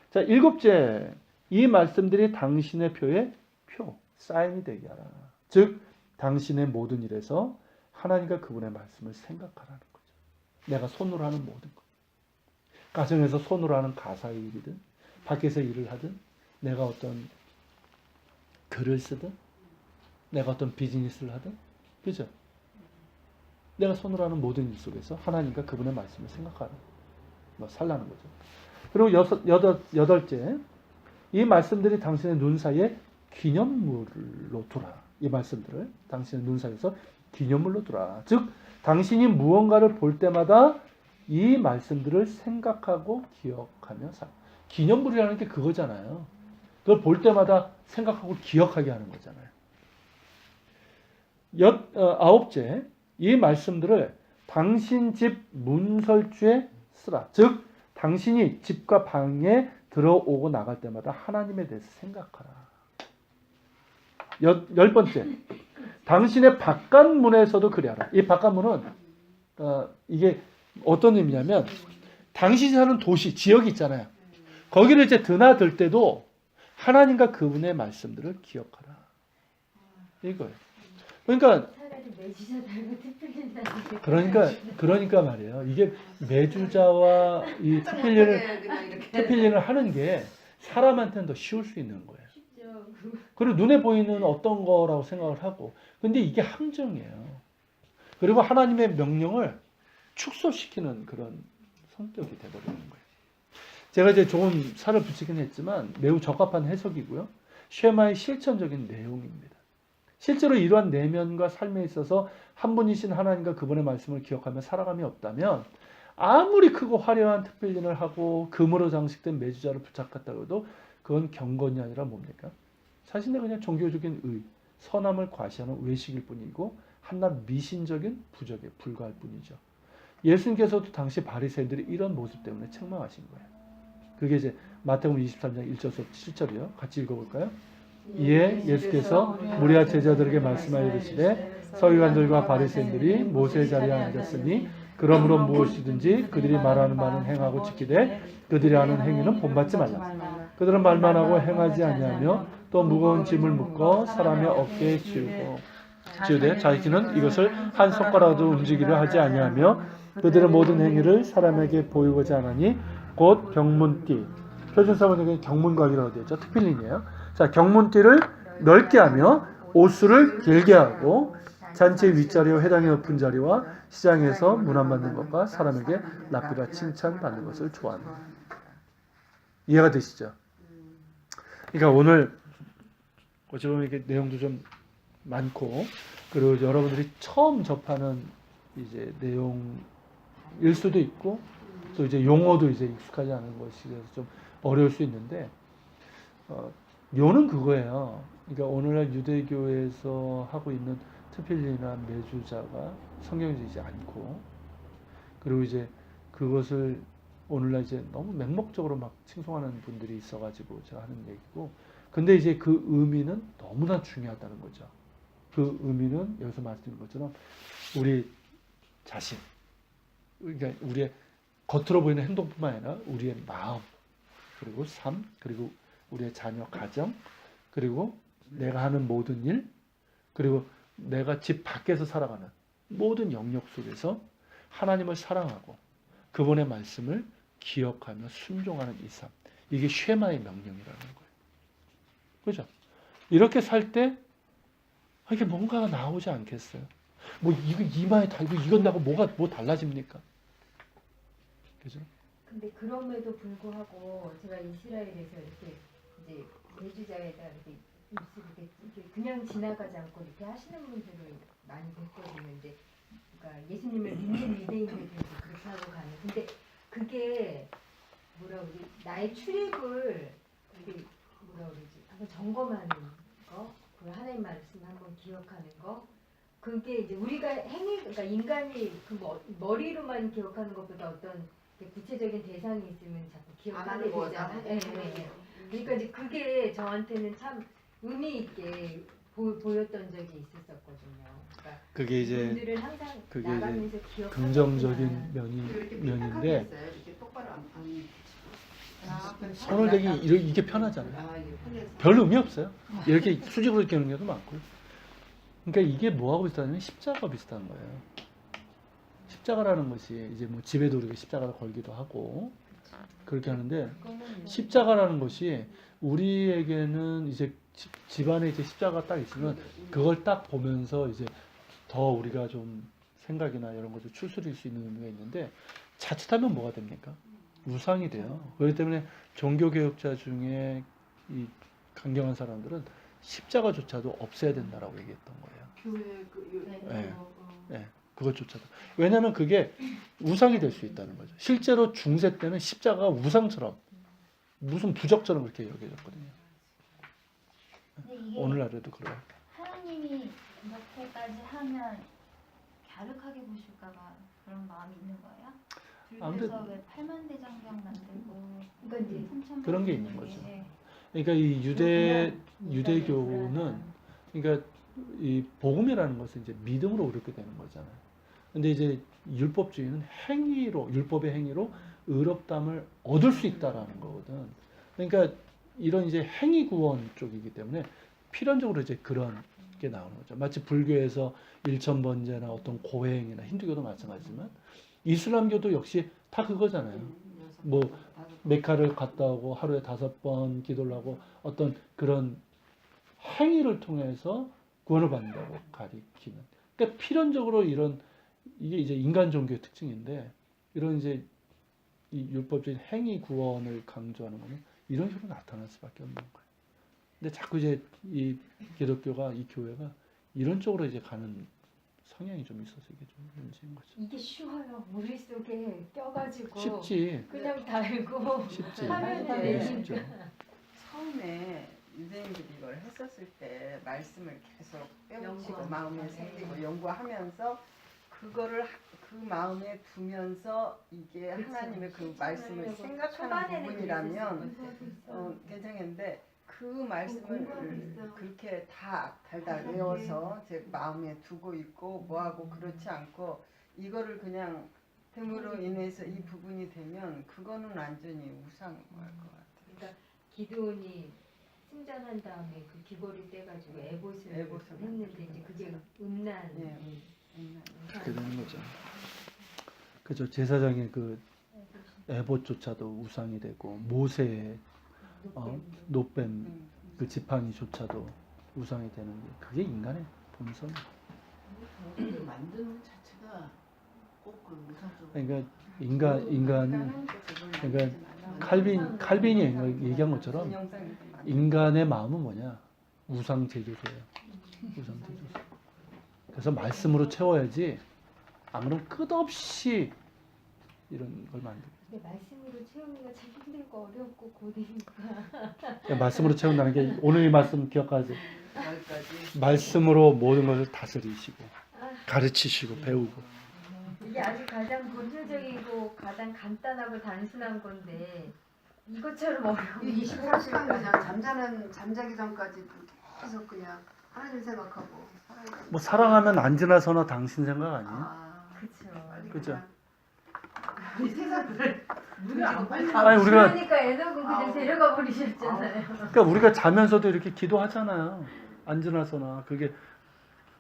자, 일곱째, 이 말씀들이 당신의 표에 사인이 되게 하라. 즉 당신의 모든 일에서 하나님과 그분의 말씀을 생각하라는 거죠. 내가 손으로 하는 모든 것. 가정에서 손으로 하는 가사의 일이든 밖에서 일을 하든 내가 어떤 글을 쓰든 내가 어떤 비즈니스를 하든 그죠? 내가 손으로 하는 모든 일 속에서 하나님과 그분의 말씀을 생각하라. 살라는 거죠. 그리고 여덟째, 이 말씀들이 당신의 눈 사이에 기념물로 두라. 이 말씀들을 당신의 눈 사이에서 기념물로 두라. 즉 당신이 무언가를 볼 때마다 이 말씀들을 생각하고 기억하며 살아. 기념물이라는 게 그거잖아요. 그걸 볼 때마다 생각하고 기억하게 하는 거잖아요. 아홉째, 이 말씀들을 당신 집 문설주에 쓰라. 즉 당신이 집과 방에 들어오고 나갈 때마다 하나님에 대해서 생각하라. 열 번째, 당신의 바깥문에서도 그리하라. 이 바깥문은 이게 어떤 의미냐면 당신이 사는 도시, 지역이 있잖아요. 거기를 이제 드나들 때도 하나님과 그분의 말씀들을 기억하라. 이거예요. 그러니까 차라리 매주자 달고 특필린다는 그러니까 말이에요. 이게 매주자와 이 특필린을 하는 게 사람한테는 더 쉬울 수 있는 거예요. 쉽죠. 그리고 눈에 보이는 어떤 거라고 생각을 하고, 근데 이게 함정이에요. 그리고 하나님의 명령을 축소시키는 그런 성격이 되어버리는 거예요. 제가 이제 조금 살을 붙이긴 했지만 매우 적합한 해석이고요. 쉐마의 실천적인 내용입니다. 실제로 이러한 내면과 삶에 있어서 한 분이신 하나님과 그분의 말씀을 기억하며 살아감이 없다면 아무리 크고 화려한 특별린을 하고 금으로 장식된 매주자를 부착했다고 해도 그건 경건이 아니라 뭡니까? 자신의 그냥 종교적인 의, 선함을 과시하는 외식일 뿐이고 한낱 미신적인 부적에 불과할 뿐이죠. 예수님께서도 당시 바리새인들이 이런 모습 때문에 책망하신 거예요. 그게 이제 마태복음 23장 1절부터 7절이요. 같이 읽어볼까요? 이에 예수께서 무리와 제자들에게 말씀하여 이르시되 서기관들과 바리새인들이 모세의 자리에 앉았으니 그러므로 무엇이든지 그들이 말하는 바는 행하고 지키되 그들이 하는 행위는 본받지 말라. 그들은 말만 하고 행하지 아니하며 또 무거운 짐을 묶어 사람의 어깨에 지우되 자기는 이것을 한 손가락도 움직이려 하지 아니하며 그들의 모든 행위를 사람에게 보이고자 하나니 곧 경문띠, 표준사본적인 경문곽이라고 되어 있죠. 특필린이에요. 자, 경문띠를 넓게 하며 옷수를 길게 하고 잔치의 윗자리와 회당의 높은 자리와 시장에서 문안받는 것과 사람에게 랍비라 칭찬받는 것을 좋아합니다. 이해가 되시죠? 그러니까 오늘 어찌 보면 이렇게 내용도 좀 많고 그리고 여러분들이 처음 접하는 이제 내용일 수도 있고 또 이제 용어도 이제 익숙하지 않은 것이라서 좀 어려울 수 있는데 요는 그거예요. 그러니까 오늘날 유대교에서 하고 있는 특필린이나 매주자가 성경이지 않고 그리고 이제 그것을 오늘날 이제 너무 맹목적으로 막 칭송하는 분들이 있어가지고 제가 하는 얘기고 근데 이제 그 의미는 너무나 중요하다는 거죠. 그 의미는 여기서 말씀드린 것처럼 우리 자신 그러니까 우리의 겉으로 보이는 행동뿐만 아니라 우리의 마음 그리고 삶 그리고 우리의 자녀 가정 그리고 내가 하는 모든 일 그리고 내가 집 밖에서 살아가는 모든 영역 속에서 하나님을 사랑하고 그분의 말씀을 기억하며 순종하는 이 삶 이게 쉐마의 명령이라는 거예요. 그죠? 이렇게 살 때 이게 뭔가가 나오지 않겠어요? 뭐 이거 이마에 달고 이건 나고 뭐 달라집니까? 그죠? 근데 그럼에도 불구하고 제가 이스라엘에서 이렇게 이제 매주자에다 이렇게 그냥 지나가지 않고 이렇게 하시는 분들을 많이 뵀거든요. 이제 그러니까 예수님을 믿는 유대인들도 그렇게 하고 가는. 근데 그게 뭐라 그러지? 나의 출입을 이렇게 뭐라 그러지? 한번 점검하는 거, 그 하나님 말씀 한번 기억하는 거. 그게 이제 우리가 그러니까 인간이 그 머리로만 기억하는 것보다 어떤 구체적인 대상이 있으면 자꾸 기억하게 되잖아요. 네, 네. 그러니까 이제 그게 저한테는 참 의미 있게 보였던 적이 있었거든요. 그러니까 그게 이제 분들을 항상 그게 나가면서 이제 긍정적인 면인데 손을 대기 이게 편하잖아요. 별 의미 없어요. 이렇게 수직으로 이렇게 하는 경우도 많고 그러니까 이게 뭐하고 비슷하냐면 십자가 비슷한 거예요. 십자가라는 것이 이제 뭐 집에도 우리가 십자가를 걸기도 하고 그렇게 하는데 그거는 십자가라는 것이 우리에게는 이제 집안에 이제 십자가가 딱 있으면 그걸 딱 보면서 이제 더 우리가 좀 생각이나 이런 것을 추스릴 수 있는 의미가 있는데 자칫하면 뭐가 됩니까? 우상이 돼요. 그렇기 때문에 종교개혁자 중에 이 강경한 사람들은 십자가조차도 없애야 된다라고 얘기했던 거예요. 교회 그 네. 어. 예, 그것조차도. 왜냐하면 그게 우상이 될 수 있다는 거죠. 실제로 중세 때는 십자가가 우상처럼 무슨 부적처럼 그렇게 여겨졌거든요. 근데 이게 오늘날에도 그래요. 하나님이 이렇게까지 하면 갸륵하게 보실까봐 그런 마음이 있는 거예요? 아무래도- 불교에서 왜 8만 대장경 만들고 그러니까 이제 3천 그런 게 있는 거죠. 그러니까 이 유대교는 그러니까 이 복음이라는 것은 이제 믿음으로 그렇게 되는 거잖아요. 근데 이제 율법주의는 행위로 율법의 행위로 의롭담을 얻을 수 있다라는 거거든. 그러니까 이런 이제 행위 구원 쪽이기 때문에 필연적으로 이제 그런 게 나오는 거죠. 마치 불교에서 일천번제나 어떤 고행이나 힌두교도 마찬가지지만 이슬람교도 역시 다 그거잖아요. 뭐 메카를 갔다 오고 하루에 5번 기도를 하고 어떤 그런 행위를 통해서 구원을 받는다고 가리키는. 그러니까 필연적으로 이런 이게 이제 인간 종교의 특징인데 이런 이제 이 율법적인 행위 구원을 강조하는 거는 이런 식으로 나타날 수밖에 없는 거예요. 근데 자꾸 이제 이 기독교가 이 교회가 이런 쪽으로 이제 가는 성향이 좀 있어서 이게 좀 문제인 거죠. 이게 쉬워요. 머릿속에 껴가지고 쉽지, 그냥 달고 쉽지, 하면 네, 돼. 쉽죠. 처음에 유대인들이 이걸 했었을 때 말씀을 계속 빼놓치고 연구하면서. 마음에 새기고 연구하면서 그거를 그 마음에 두면서 이게 그쵸. 하나님의 그 말씀을 생각하는 초반에는 부분이라면 그랬었어요. 괜찮은데 그 공부하고 말씀을 있어요. 그렇게 다 달달 외워서 제 마음에 두고 있고 뭐하고 그렇지 않고 이거를 그냥 됨으로 인해서 이 부분이 되면 그거는 완전히 우상할 것 같아요. 그러니까 기도원이 승전한 다음에 그 귀걸이 떼가지고 에봇을 에봇을 했는데 이제 그게 음란. 예. 그렇게 되는 거죠. 그죠. 제사장의 그 에봇조차도 우상이 되고 모세의 노뱀 그 지팡이조차도 우상이 되는 게 그게 인간의 본성. 교회를 만드는 자체가 꼭그 무상적으로 그러니까 인간은 그러니까 칼빈이 얘기한 것처럼 인간의 마음은 뭐냐? 우상 제조소예요. 우상 제조소. 그래서 말씀으로 채워야지 안 그러면 끝없이 이런 걸 만들고. 근데 말씀으로 채우기가 참 힘들고 어렵고 고되니까. 그러니까 말씀으로 채운다는 게 오늘 이 말씀 기억하지. 여기까지 말씀으로 모든 것을 다스리시고 가르치시고 배우고. 이게 아주 가장 본질적이고 가장 간단하고 단순한 건데 이것처럼 어려운 이 24시간 그냥 잠자기 전까지 계속 그냥 하나님 생각하고 살아야 돼. 뭐 사랑하면 안 지나서나 당신 생각 아니에요? 아, 그쵸. 빨리 그죠. 그냥 이 세상을 누가 빨리 아니 우리가 그러니까 애너고 그냥 아우. 데려가 버리셨잖아요. 그러니까 우리가 자면서도 이렇게 기도하잖아요. 안 지나서나 그게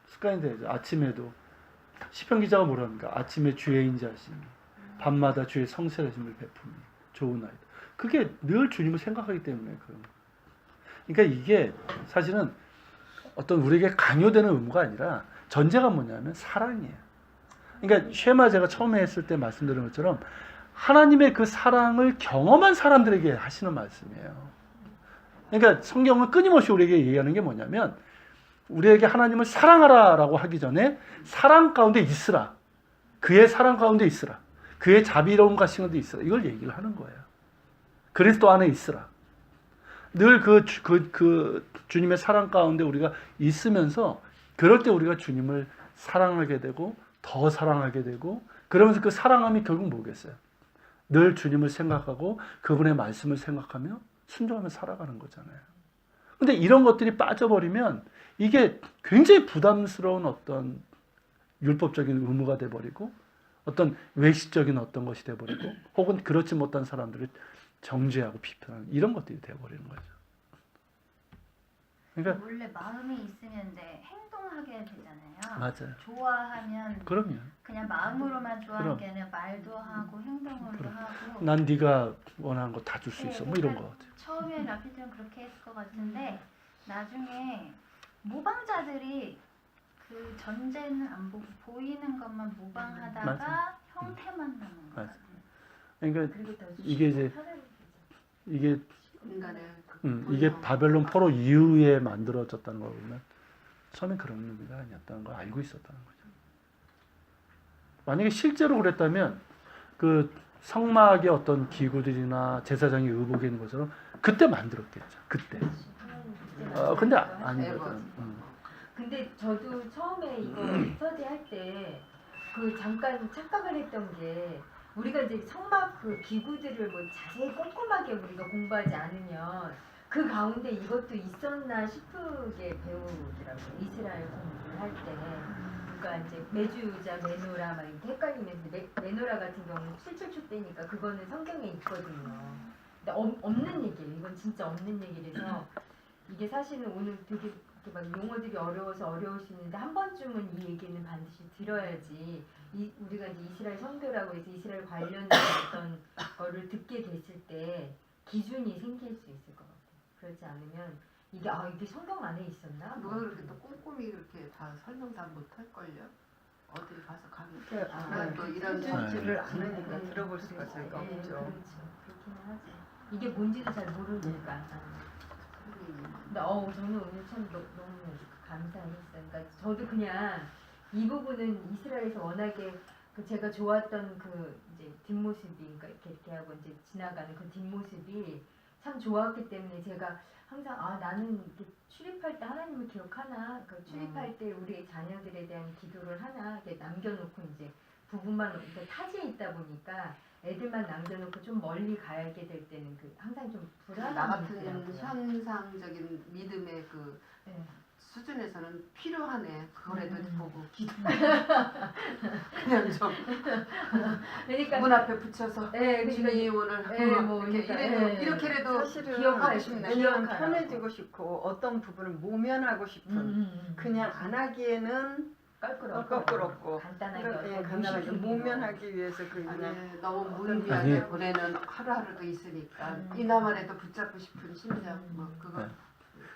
습관이 되죠. 아침에도 시편 기자가 뭐랍니까? 아침에 주의 인자하심이 밤마다 주의 성실하심을 베푸니 좋은 아이다. 그게 늘 주님을 생각하기 때문에 그런 거예요. 그러니까 이게 사실은 어떤 우리에게 강요되는 의무가 아니라 전제가 뭐냐면 사랑이에요. 그러니까 쉐마 제가 처음에 했을 때 말씀드린 것처럼 하나님의 그 사랑을 경험한 사람들에게 하시는 말씀이에요. 그러니까 성경은 끊임없이 우리에게 얘기하는 게 뭐냐면 우리에게 하나님을 사랑하라라고 하기 전에 사랑 가운데 있으라. 그의 사랑 가운데 있으라. 그의 자비로운 가시 가운데 있으라. 이걸 얘기를 하는 거예요. 그리스도 안에 있으라. 늘 그 주님의 사랑 가운데 우리가 있으면서 그럴 때 우리가 주님을 사랑하게 되고 더 사랑하게 되고 그러면서 그 사랑함이 결국 뭐겠어요? 늘 주님을 생각하고 그분의 말씀을 생각하며 순종하며 살아가는 거잖아요. 근데 이런 것들이 빠져버리면 이게 굉장히 부담스러운 어떤 율법적인 의무가 돼버리고 어떤 외식적인 어떤 것이 돼버리고 혹은 그렇지 못한 사람들을 정죄하고 비판하는 이런 것들이 돼버리는 거죠. 그러니까 원래 마음이 있으면 이제 행동하게 되잖아요. 맞아요. 좋아하면 그럼요. 그냥 마음으로만 좋아하는 그럼. 게 아니라 말도 하고 행동으로도 그럼. 하고. 난 네가 원하는 거 다 줄 수 네, 있어. 뭐 이런 그러니까 거. 처음에 라피드는 그렇게 했을 것 같은데 나중에 모방자들이 그 전제는 안 보고 보이는 것만 모방하다가 맞아. 형태만 남은 거야. 맞아. 그러니까 그리고 더 이게 이제 편하게 이게 인간의 이게 바벨론 포로 이후에 만들어졌다는 걸 보면 처음에 그런 의미가 아니었다는 걸 알고 있었다는 거죠. 만약에 실제로 그랬다면 그 성막의 어떤 기구들이나 제사장이 의복에 있는 것처럼 그때 만들었겠죠. 그때. 근데 아니거든. 근데 저도 처음에 이거 스터디 할 때 그 잠깐 착각을 했던 게 우리가 이제 성막 그 기구들을 뭐 자세히 꼼꼼하게 우리가 공부하지 않으면 그 가운데 이것도 있었나 싶게 배우더라고요. 이스라엘 공부를 할 때. 그러니까 이제 메주자, 메노라 막 이렇게 헷갈리면서 메노라 같은 경우는 777 때니까 그거는 성경에 있거든요. 근데 없는 얘기예요. 이건 진짜 없는 얘기라서 이게 사실은 오늘 되게 이렇게 막 용어들이 어려워서 어려울 수 있는데 한 번쯤은 이 얘기는 반드시 들어야지 우리가 이제 이스라엘 선교라고 해서 이스라엘 관련된 어떤 거를 듣게 됐을 때 기준이 생길 수 있을 것 같아요. 그렇지 않으면 이게 이게 성경 안에 있었나? 누가 그렇게 또 꼼꼼히 그렇게 다 설명 다 못할걸요? 어디 가서 가면 또 이런 실질을 안 네. 하니까 들어볼 수가 잘 없죠. 그렇죠. 그렇기는 하죠. 이게 뭔지도 잘 모르니까. 근데 저는 오늘 참 너무 감사했어요. 그러니까 저도 그냥 이 부분은 이스라엘에서 워낙에 그 제가 좋았던 그 이제 뒷모습이 그러니까 이렇게 하고 이제 지나가는 그 뒷모습이 참 좋았기 때문에 제가 항상 나는 이렇게 출입할 때 하나님을 기억하나, 그 출입할 때 우리 자녀들에 대한 기도를 하나 이렇게 남겨놓고 이제 부부만 이렇게 타지에 있다 보니까 애들만 남겨놓고 좀 멀리 가게 될 때는 그 항상 좀 나 불안함이 같은 있더라고요. 현상적인 믿음의 그 네. 수준에서는 필요하네. 그거라도 음. 보고 기도. 그냥 좀 그러니까 문 앞에 붙여서 네, 주님 오늘 네, 뭐 이렇게 그러니까, 이래도 네. 이렇게라도 사실은 기억하고 싶네. 왜냐면 기억하라고. 편해지고 싶고 어떤 부분을 모면하고 싶은 그냥 안 하기에는 껄끄럽고 간단하게 그렇게 어떤 간단하게 음식이 모면하기 위해서 그 그냥 아니 너무 아니. 무의미하게 보내는 하루하루도 있으니까 이나만해도 붙잡고 싶은 심정 뭐 그거 네.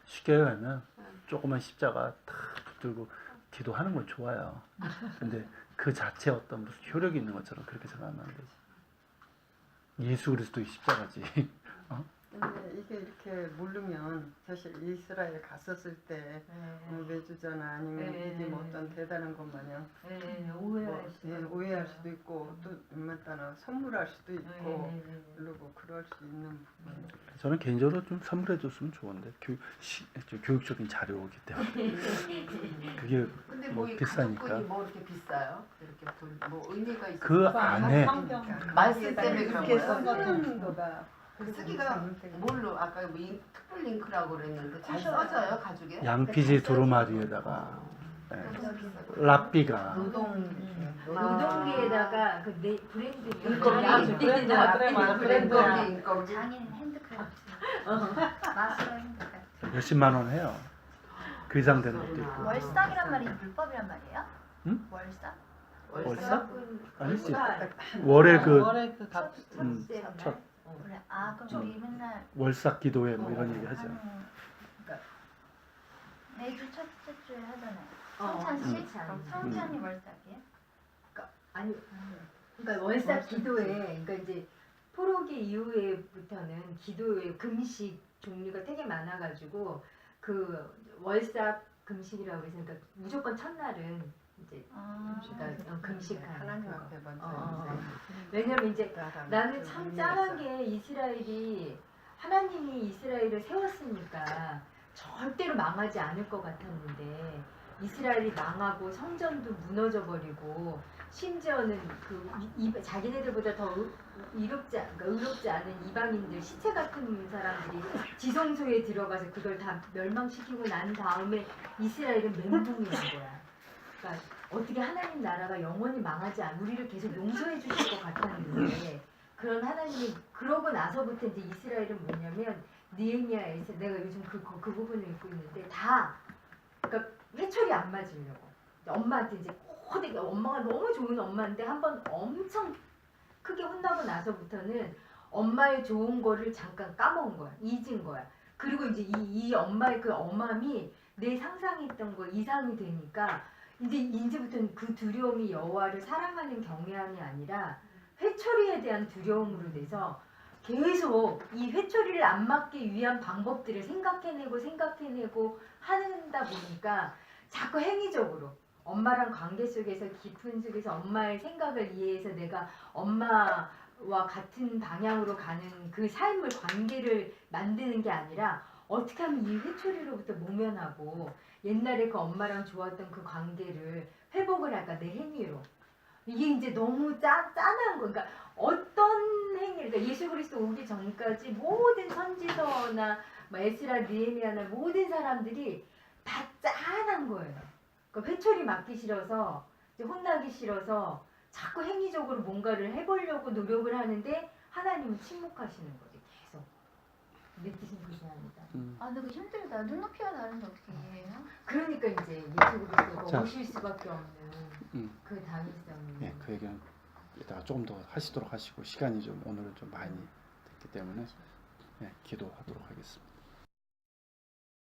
쉽게 가면 조그만 십자가 탁 붙들고 기도하는 건 좋아요. 근데 그 자체 어떤 무슨 효력이 있는 것처럼 그렇게 생각하면 안 되지. 예수 그리스도의 십자가지. 근데 이게 이렇게 모르면 사실 이스라엘 갔었을 때 외주자나 아니면 이게 뭐 어떤 대단한 것 마냥 오해할 수 오해할 수도 있고 또 얼마나 선물할 수도 있고 그리고 그럴 수 있는 부분. 저는 개인적으로 좀 선물해 줬으면 좋은데 교육적인 자료이기 때문에 그게 근데 뭐 뭐이 비싸니까. 가족분이 뭐 이렇게 비싸요? 이렇게 뭐 의미가 있어? 그 안에 말씀 때문에 그런 이렇게 거예요? 쓰는 거가 그 쓰기가 뭘로 아까 뭐 특별 링크라고 그랬는데 잘 써져요 가죽에? 양피지 두루마리에다가 랍비가 노동기에다가 그 브랜드 인건비 장인 핸드크래프트. 마스터 핸드크래프트. 몇십만 원 해요. 그 이상 되는 것도 있고. 월삭이란 말이 불법이란 말이에요? 응? 월삭? 월삭? 아니지. 월삭. 월에 그 월에 그 값. 첫 그래. 그럼 우리 맨날 월삭 기도회 뭐 이런 얘기 하죠. 매주 첫째 주에 하잖아요. 어, 성찬식? 성찬. 성찬이 월삭이에요? 아니 그러니까 월삭 기도회 그러니까 이제 포로기 이후에부터는 기도회 금식 종류가 되게 많아가지고 그 월삭 금식이라고 해서 그러니까 무조건 첫날은 이제 그러니까 금식하는 하나님 그거. 앞에 먼저 왜냐면 이제 나는 참 짠한 게 이스라엘이 하나님이 이스라엘을 세웠으니까 절대로 망하지 않을 것 같았는데 이스라엘이 망하고 성전도 무너져 버리고 심지어는 자기네들보다 더 의롭지 않은 이방인들 시체 같은 사람들이 지성소에 들어가서 그걸 다 멸망시키고 난 다음에 이스라엘은 멘붕이 온 거야. 그러니까 어떻게 하나님 나라가 영원히 망하지 우리를 계속 용서해 주실 것 같았는데 그런 하나님이 그러고 나서부터 이제 이스라엘은 뭐냐면 니에미아에서 내가 요즘 그 부분을 읽고 있는데 다 그러니까 회초리 안 맞으려고 엄마한테 이제 되게 엄마가 너무 좋은 엄마인데 한번 엄청 크게 혼나고 나서부터는 엄마의 좋은 거를 잠깐 까먹은 거야. 잊은 거야. 그리고 이제 이 엄마의 그 엄함이 내 상상했던 거 이상이 되니까 이제부터는 그 두려움이 여호와를 사랑하는 경외함이 아니라 회초리에 대한 두려움으로 돼서 계속 이 회초리를 안 맞기 위한 방법들을 생각해내고 하다 보니까 자꾸 행위적으로 엄마랑 관계 속에서 깊은 속에서 엄마의 생각을 이해해서 내가 엄마와 같은 방향으로 가는 그 삶을 관계를 만드는 게 아니라 어떻게 하면 이 회초리로부터 모면하고 옛날에 그 엄마랑 좋았던 그 관계를 회복을 할까 내 행위로 이게 이제 너무 짠한 거. 그러니까 어떤 행위를 그러니까 예수 그리스도 오기 전까지 모든 선지서나 에스라 느헤미야나 모든 사람들이 다 짠한 거예요. 그러니까 회초리 맞기 싫어서 이제 혼나기 싫어서 자꾸 행위적으로 뭔가를 해보려고 노력을 하는데 하나님은 침묵하시는 거지 계속. 내 뜻은 그게 아니다. 아 근데 그 힘들다. 눈높이가 다른데 어떻게 이해해요? 그러니까 이제 예수 그리스도가 자. 오실 수밖에 없는 그 당위성이. 예, 그 얘기는 이따가 조금 더 하시도록 하시고 시간이 좀 오늘은 좀 많이 됐기 때문에 예, 기도하도록 하겠습니다.